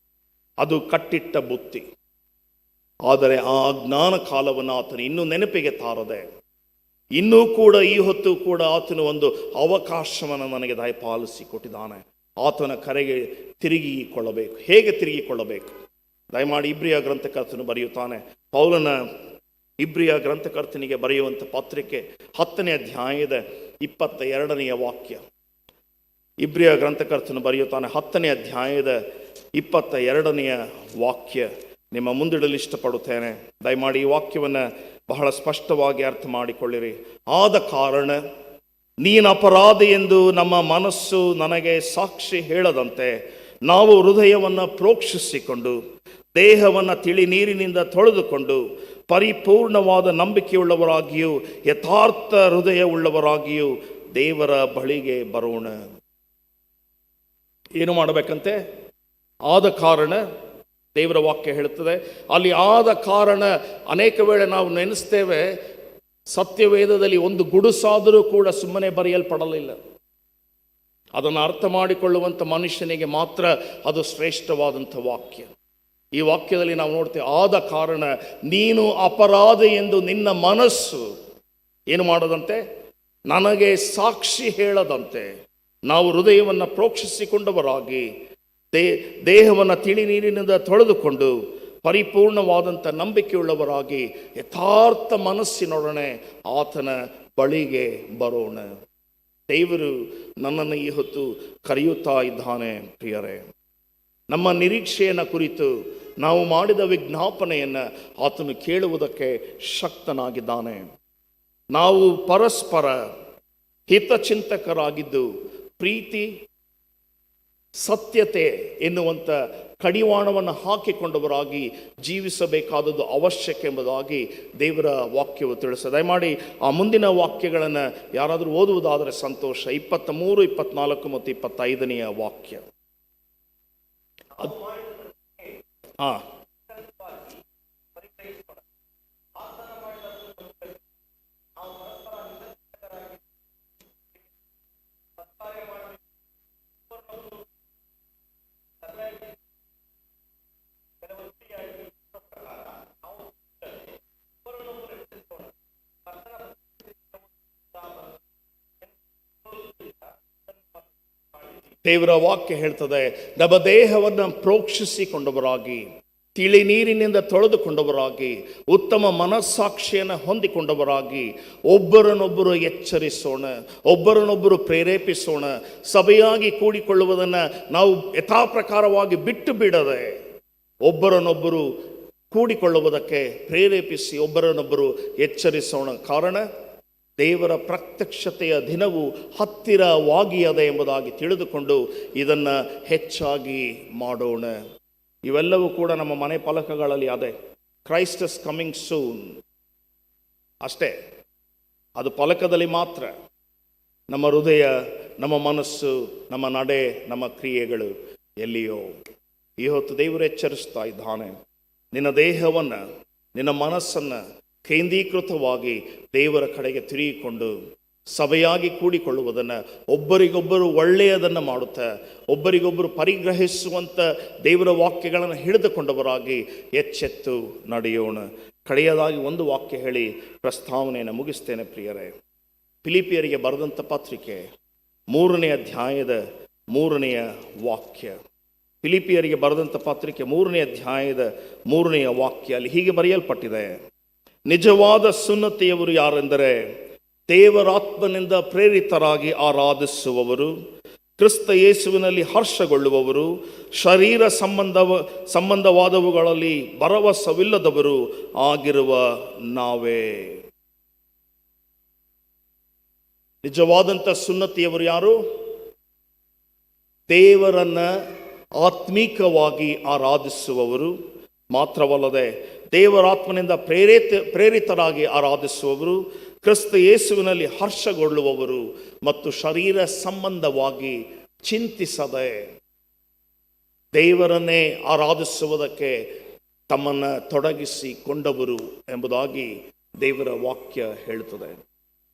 ಅದು ಕಟ್ಟಿಟ್ಟ ಬುತ್ತಿ. ಆದರೆ ಆ ಅಜ್ಞಾನ ಕಾಲವನ್ನು ಆತನು ಇನ್ನೂ ನೆನಪಿಗೆ ತಾರದೆ, ಇನ್ನೂ ಕೂಡ ಈ ಹೊತ್ತು ಕೂಡ ಆತನು ಒಂದು ಅವಕಾಶವನ್ನು ನನಗೆ ದಯಪಾಲಿಸಿ ಕೊಟ್ಟಿದ್ದಾನೆ. ಆತನ ಕರೆಗೆ ತಿರುಗಿಕೊಳ್ಳಬೇಕು. ಹೇಗೆ ತಿರುಗಿಕೊಳ್ಳಬೇಕು? ದಯಮಾಡಿ ಇಬ್ರಿಯ ಗ್ರಂಥಕರ್ತನು ಬರೆಯುತ್ತಾನೆ. ಪೌಲನ ಇಬ್ರಿಯ ಗ್ರಂಥಕರ್ತನಿಗೆ ಬರೆಯುವಂಥ ಪತ್ರಿಕೆ 10ನೇ ಅಧ್ಯಾಯದ 22ನೇ ವಾಕ್ಯ. ಇಬ್ರಿಯ ಗ್ರಂಥಕರ್ತನು ಬರೆಯುತ್ತಾನೆ 10ನೇ ಅಧ್ಯಾಯದ 22ನೇ ವಾಕ್ಯ ನಿಮ್ಮ ಮುಂದಿಡಲು ಇಷ್ಟಪಡುತ್ತೇನೆ. ದಯಮಾಡಿ ಈ ವಾಕ್ಯವನ್ನು ಬಹಳ ಸ್ಪಷ್ಟವಾಗಿ ಅರ್ಥ ಮಾಡಿಕೊಳ್ಳಿರಿ. ಆದ ಕಾರಣ ನೀನು ಅಪರಾಧಿ ಎಂದು ನಮ್ಮ ಮನಸ್ಸು ನನಗೆ ಸಾಕ್ಷಿ ಹೇಳದಂತೆ ನಾವು ಹೃದಯವನ್ನು ಪ್ರೋಕ್ಷಿಸಿಕೊಂಡು ದೇಹವನ್ನು ತಿಳಿ ನೀರಿನಿಂದ ತೊಳೆದುಕೊಂಡು ಪರಿಪೂರ್ಣವಾದ ನಂಬಿಕೆಯುಳ್ಳವರಾಗಿಯೂ ಯಥಾರ್ಥ ಹೃದಯವುಳ್ಳವರಾಗಿಯೂ ದೇವರ ಬಳಿಗೆ ಬರೋಣ. ಏನು ಮಾಡಬೇಕಂತೆ? ಆದ ಕಾರಣ ದೇವರ ವಾಕ್ಯ ಹೇಳುತ್ತದೆ. ಅಲ್ಲಿ ಆದ ಕಾರಣ ಅನೇಕ ವೇಳೆ ನಾವು ನೆನೆಸ್ತೇವೆ, ಸತ್ಯವೇದದಲ್ಲಿ ಒಂದು ಗುಡುಸಾದರೂ ಕೂಡ ಸುಮ್ಮನೆ ಬರೆಯಲ್ಪಡಲಿಲ್ಲ. ಅದನ್ನು ಅರ್ಥ ಮಾಡಿಕೊಳ್ಳುವಂಥ ಮನುಷ್ಯನಿಗೆ ಮಾತ್ರ ಅದು ಶ್ರೇಷ್ಠವಾದಂಥ ವಾಕ್ಯ. ಈ ವಾಕ್ಯದಲ್ಲಿ ನಾವು ನೋಡ್ತೇವೆ, ಆದ ಕಾರಣ ನೀನು ಅಪರಾಧಿ ಎಂದು ನಿನ್ನ ಮನಸ್ಸು ಏನು ಮಾಡದಂತೆ, ನನಗೆ ಸಾಕ್ಷಿ ಹೇಳದಂತೆ ನಾವು ಹೃದಯವನ್ನು ಪ್ರೋಕ್ಷಿಸಿಕೊಂಡವರಾಗಿ ದೇಹವನ್ನು ತಿಳಿ ನೀರಿನಿಂದ ತೊಳೆದುಕೊಂಡು ಪರಿಪೂರ್ಣವಾದಂಥ ನಂಬಿಕೆಯುಳ್ಳವರಾಗಿ ಯಥಾರ್ಥ ಮನಸ್ಸಿನೊಡನೆ ಆತನ ಬಳಿಗೆ ಬರೋಣ. ದೇವರು ನನ್ನನ್ನು ಈ ಹೊತ್ತು ಕರೆಯುತ್ತಾ ಇದ್ದಾನೆ. ಪ್ರಿಯರೇ, ನಮ್ಮ ನಿರೀಕ್ಷೆಯನ್ನು ಕುರಿತು ನಾವು ಮಾಡಿದ ವಿಜ್ಞಾಪನೆಯನ್ನು ಆತನು ಕೇಳುವುದಕ್ಕೆ ಶಕ್ತನಾಗಿದ್ದಾನೆ. ನಾವು ಪರಸ್ಪರ ಹಿತಚಿಂತಕರಾಗಿದ್ದು ಪ್ರೀತಿ ಸತ್ಯತೆ ಎನ್ನುವಂಥ ಕಡಿವಾಣವನ್ನು ಹಾಕಿಕೊಂಡವರಾಗಿ ಜೀವಿಸಬೇಕಾದದ್ದು ಅವಶ್ಯಕ ಎಂಬುದಾಗಿ ದೇವರ ವಾಕ್ಯವು ತಿಳಿಸ. ದಯಮಾಡಿ ಆ ಮುಂದಿನ ವಾಕ್ಯಗಳನ್ನು ಯಾರಾದರೂ ಓದುವುದಾದರೆ ಸಂತೋಷ. 23, 24 ಮತ್ತು 25ನೇ ವಾಕ್ಯ. ದೇವರ ವಾಕ್ಯ ಹೇಳ್ತದೆ, ನಮ್ಮ ದೇಹವನ್ನು ಪ್ರೋಕ್ಷಿಸಿಕೊಂಡವರಾಗಿ, ತಿಳಿ ನೀರಿನಿಂದ ತೊಳೆದುಕೊಂಡವರಾಗಿ, ಉತ್ತಮ ಮನಸ್ಸಾಕ್ಷಿಯನ್ನು ಹೊಂದಿಕೊಂಡವರಾಗಿ ಒಬ್ಬರನ್ನೊಬ್ಬರು ಎಚ್ಚರಿಸೋಣ, ಒಬ್ಬರನ್ನೊಬ್ಬರು ಪ್ರೇರೇಪಿಸೋಣ. ಸಭೆಯಾಗಿ ಕೂಡಿಕೊಳ್ಳುವುದನ್ನು ನಾವು ಯಥಾಪ್ರಕಾರವಾಗಿ ಬಿಟ್ಟು ಬಿಡದೆ ಒಬ್ಬರನ್ನೊಬ್ಬರು ಕೂಡಿಕೊಳ್ಳುವುದಕ್ಕೆ ಪ್ರೇರೇಪಿಸಿ ಒಬ್ಬರನ್ನೊಬ್ಬರು ಎಚ್ಚರಿಸೋಣ. ಕಾರಣ, ದೇವರ ಪ್ರತ್ಯಕ್ಷತೆಯ ದಿನವು ಹತ್ತಿರವಾಗಿಯದೆ ಎಂಬುದಾಗಿ ತಿಳಿದುಕೊಂಡು ಇದನ್ನು ಹೆಚ್ಚಾಗಿ ಮಾಡೋಣ. ಇವೆಲ್ಲವೂ ಕೂಡ ನಮ್ಮ ಮನೆ ಫಲಕಗಳಲ್ಲಿ ಅದೇ, ಕ್ರೈಸ್ಟ್ ಇಸ್ ಕಮಿಂಗ್ ಸೂನ್ ಅಷ್ಟೇ. ಅದು ಫಲಕದಲ್ಲಿ ಮಾತ್ರ. ನಮ್ಮ ಹೃದಯ, ನಮ್ಮ ಮನಸ್ಸು, ನಮ್ಮ ನಡೆ, ನಮ್ಮ ಕ್ರಿಯೆಗಳು ಎಲ್ಲಿಯೋ. ಈ ಹೊತ್ತು ದೇವರು ಎಚ್ಚರಿಸ್ತಾ ಇದ್ದಾನೆ, ನಿನ್ನ ದೇಹವನ್ನು, ನಿನ್ನ ಮನಸ್ಸನ್ನು ಕೇಂದ್ರೀಕೃತವಾಗಿ ದೇವರ ಕಡೆಗೆ ತಿರುಗಿಕೊಂಡು ಸಭೆಯಾಗಿ ಕೂಡಿಕೊಳ್ಳುವುದನ್ನು, ಒಬ್ಬರಿಗೊಬ್ಬರು ಒಳ್ಳೆಯದನ್ನು ಮಾಡುತ್ತಾ ಒಬ್ಬರಿಗೊಬ್ಬರು ಪರಿಗ್ರಹಿಸುವಂಥ ದೇವರ ವಾಕ್ಯಗಳನ್ನು ಹಿಡಿದುಕೊಂಡವರಾಗಿ ಎಚ್ಚೆತ್ತು ನಡೆಯೋಣ. ಕಡೆಯದಾಗಿ ಒಂದು ವಾಕ್ಯ ಹೇಳಿ ಪ್ರಸ್ತಾವನೆಯನ್ನು ಮುಗಿಸ್ತೇನೆ ಪ್ರಿಯರೇ. ಫಿಲಿಪಿಯರಿಗೆ ಬರೆದಂಥ ಪತ್ರಿಕೆ 3ನೇ ಅಧ್ಯಾಯದ 3ನೇ ವಾಕ್ಯ. ಫಿಲಿಪಿಯರಿಗೆ ಬರೆದಂಥ ಪತ್ರಿಕೆ 3ನೇ ಅಧ್ಯಾಯದ 3ನೇ ವಾಕ್ಯ. ಅಲ್ಲಿ ಹೀಗೆ ಬರೆಯಲ್ಪಟ್ಟಿದೆ, ನಿಜವಾದ ಸುನ್ನತಿಯವರು ಯಾರೆಂದರೆ ದೇವರಾತ್ಮನಿಂದ ಪ್ರೇರಿತರಾಗಿ ಆರಾಧಿಸುವವರು, ಕ್ರಿಸ್ತ ಯೇಸುವಿನಲ್ಲಿ ಹರ್ಷಗೊಳ್ಳುವವರು, ಶರೀರ ಸಂಬಂಧವಾದವುಗಳಲ್ಲಿ ಭರವಸವಿಲ್ಲದವರು ಆಗಿರುವ ನಾವೇ. ನಿಜವಾದಂಥ ಸುನ್ನತಿಯವರು ಯಾರು? ದೇವರನ್ನ ಆತ್ಮೀಕವಾಗಿ ಆರಾಧಿಸುವವರು ಮಾತ್ರವಲ್ಲದೆ ದೇವರಾತ್ಮನಿಂದ ಪ್ರೇರಿತರಾಗಿ ಆರಾಧಿಸುವವರು, ಕ್ರಿಸ್ತ ಯೇಸುವಿನಲ್ಲಿ ಹರ್ಷಗೊಳ್ಳುವವರು ಮತ್ತು ಶರೀರ ಸಂಬಂಧವಾಗಿ ಚಿಂತಿಸದೆ ದೇವರನ್ನೇ ಆರಾಧಿಸುವುದಕ್ಕೆ ತಮ್ಮನ್ನು ತೊಡಗಿಸಿಕೊಂಡವರು ಎಂಬುದಾಗಿ ದೇವರ ವಾಕ್ಯ ಹೇಳುತ್ತದೆ.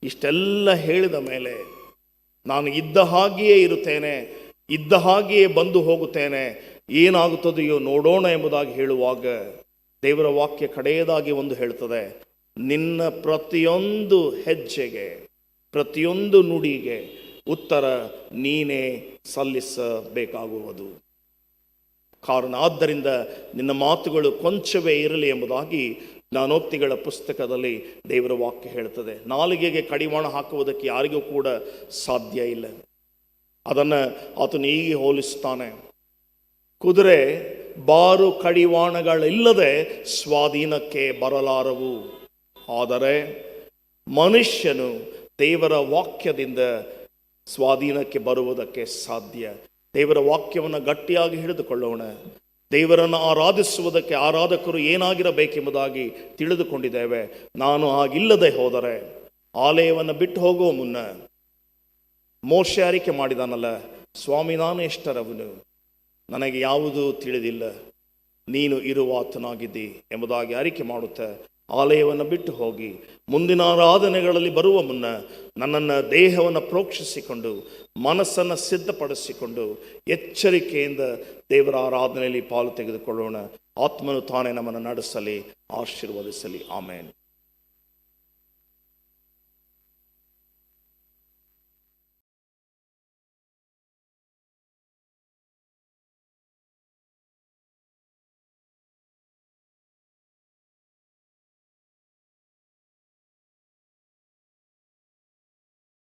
ಇಷ್ಟೆಲ್ಲ ಹೇಳಿದ ಮೇಲೆ ನಾನು ಇದ್ದ ಹಾಗೆಯೇ ಇರುತ್ತೇನೆ, ಇದ್ದ ಹಾಗೆಯೇ ಬಂದು ಹೋಗುತ್ತೇನೆ, ಏನಾಗುತ್ತದೆಯೋ ನೋಡೋಣ ಎಂಬುದಾಗಿ ಹೇಳುವಾಗ ದೇವರ ವಾಕ್ಯ ಕಡೆಯದಾಗಿ ಒಂದು ಹೇಳ್ತದೆ, ನಿನ್ನ ಪ್ರತಿಯೊಂದು ಹೆಜ್ಜೆಗೆ, ಪ್ರತಿಯೊಂದು ನುಡಿಗೆ ಉತ್ತರ ನೀನೇ ಸಲ್ಲಿಸಬೇಕಾಗುವುದು. ಕಾರಣ, ಆದ್ದರಿಂದ ನಿನ್ನ ಮಾತುಗಳು ಕೊಂಚವೇ ಇರಲಿ ಎಂಬುದಾಗಿ ಜ್ಞಾನೋಕ್ತಿಗಳ ಪುಸ್ತಕದಲ್ಲಿ ದೇವರ ವಾಕ್ಯ ಹೇಳ್ತದೆ. ನಾಲಿಗೆಗೆ ಕಡಿವಾಣ ಹಾಕುವುದಕ್ಕೆ ಯಾರಿಗೂ ಕೂಡ ಸಾಧ್ಯ ಇಲ್ಲ. ಅದನ್ನು ಆತನು ಹೀಗೆ ಹೋಲಿಸ್ತಾನೆ, ಕುದುರೆ ಬಾರು ಕಡಿವಾಣಗಳಿಲ್ಲದೆ ಸ್ವಾಧೀನಕ್ಕೆ ಬರಲಾರವು, ಆದರೆ ಮನುಷ್ಯನು ದೇವರ ವಾಕ್ಯದಿಂದ ಸ್ವಾಧೀನಕ್ಕೆ ಬರುವುದಕ್ಕೆ ಸಾಧ್ಯ. ದೇವರ ವಾಕ್ಯವನ್ನು ಗಟ್ಟಿಯಾಗಿ ಹಿಡಿದುಕೊಳ್ಳೋಣ. ದೇವರನ್ನು ಆರಾಧಿಸುವುದಕ್ಕೆ ಆರಾಧಕರು ಏನಾಗಿರಬೇಕೆಂಬುದಾಗಿ ತಿಳಿದುಕೊಂಡಿದ್ದೇವೆ. ನಾನು ಹಾಗಿಲ್ಲದೆ ಹೋದರೆ, ಆಲಯವನ್ನು ಬಿಟ್ಟು ಹೋಗುವ ಮುನ್ನ ಮೋಶೆ ಅರಿಕೆ ಮಾಡಿದಾನಲ್ಲ, ಸ್ವಾಮಿ ನಾನು ಎಷ್ಟರವನು, ನನಗೆ ಯಾವುದೂ ತಿಳಿದಿಲ್ಲ, ನೀನು ಇರುವಾತನಾಗಿದ್ದಿ ಎಂಬುದಾಗಿ ಅರಿಕೆ ಮಾಡುತ್ತಾ ಆಲಯವನ್ನು ಬಿಟ್ಟು ಹೋಗಿ ಮುಂದಿನ ಆರಾಧನೆಗಳಲ್ಲಿ ಬರುವ ಮುನ್ನ ನನ್ನನ್ನು, ದೇಹವನ್ನು ಪ್ರೋಕ್ಷಿಸಿಕೊಂಡು ಮನಸ್ಸನ್ನು ಸಿದ್ಧಪಡಿಸಿಕೊಂಡು ಎಚ್ಚರಿಕೆಯಿಂದ ದೇವರ ಆರಾಧನೆಯಲ್ಲಿ ಪಾಲು ತೆಗೆದುಕೊಳ್ಳೋಣ. ಆತ್ಮನು ತಾನೇ ನಮ್ಮನ್ನು ನಡೆಸಲಿ, ಆಶೀರ್ವದಿಸಲಿ. ಆಮೇನ್.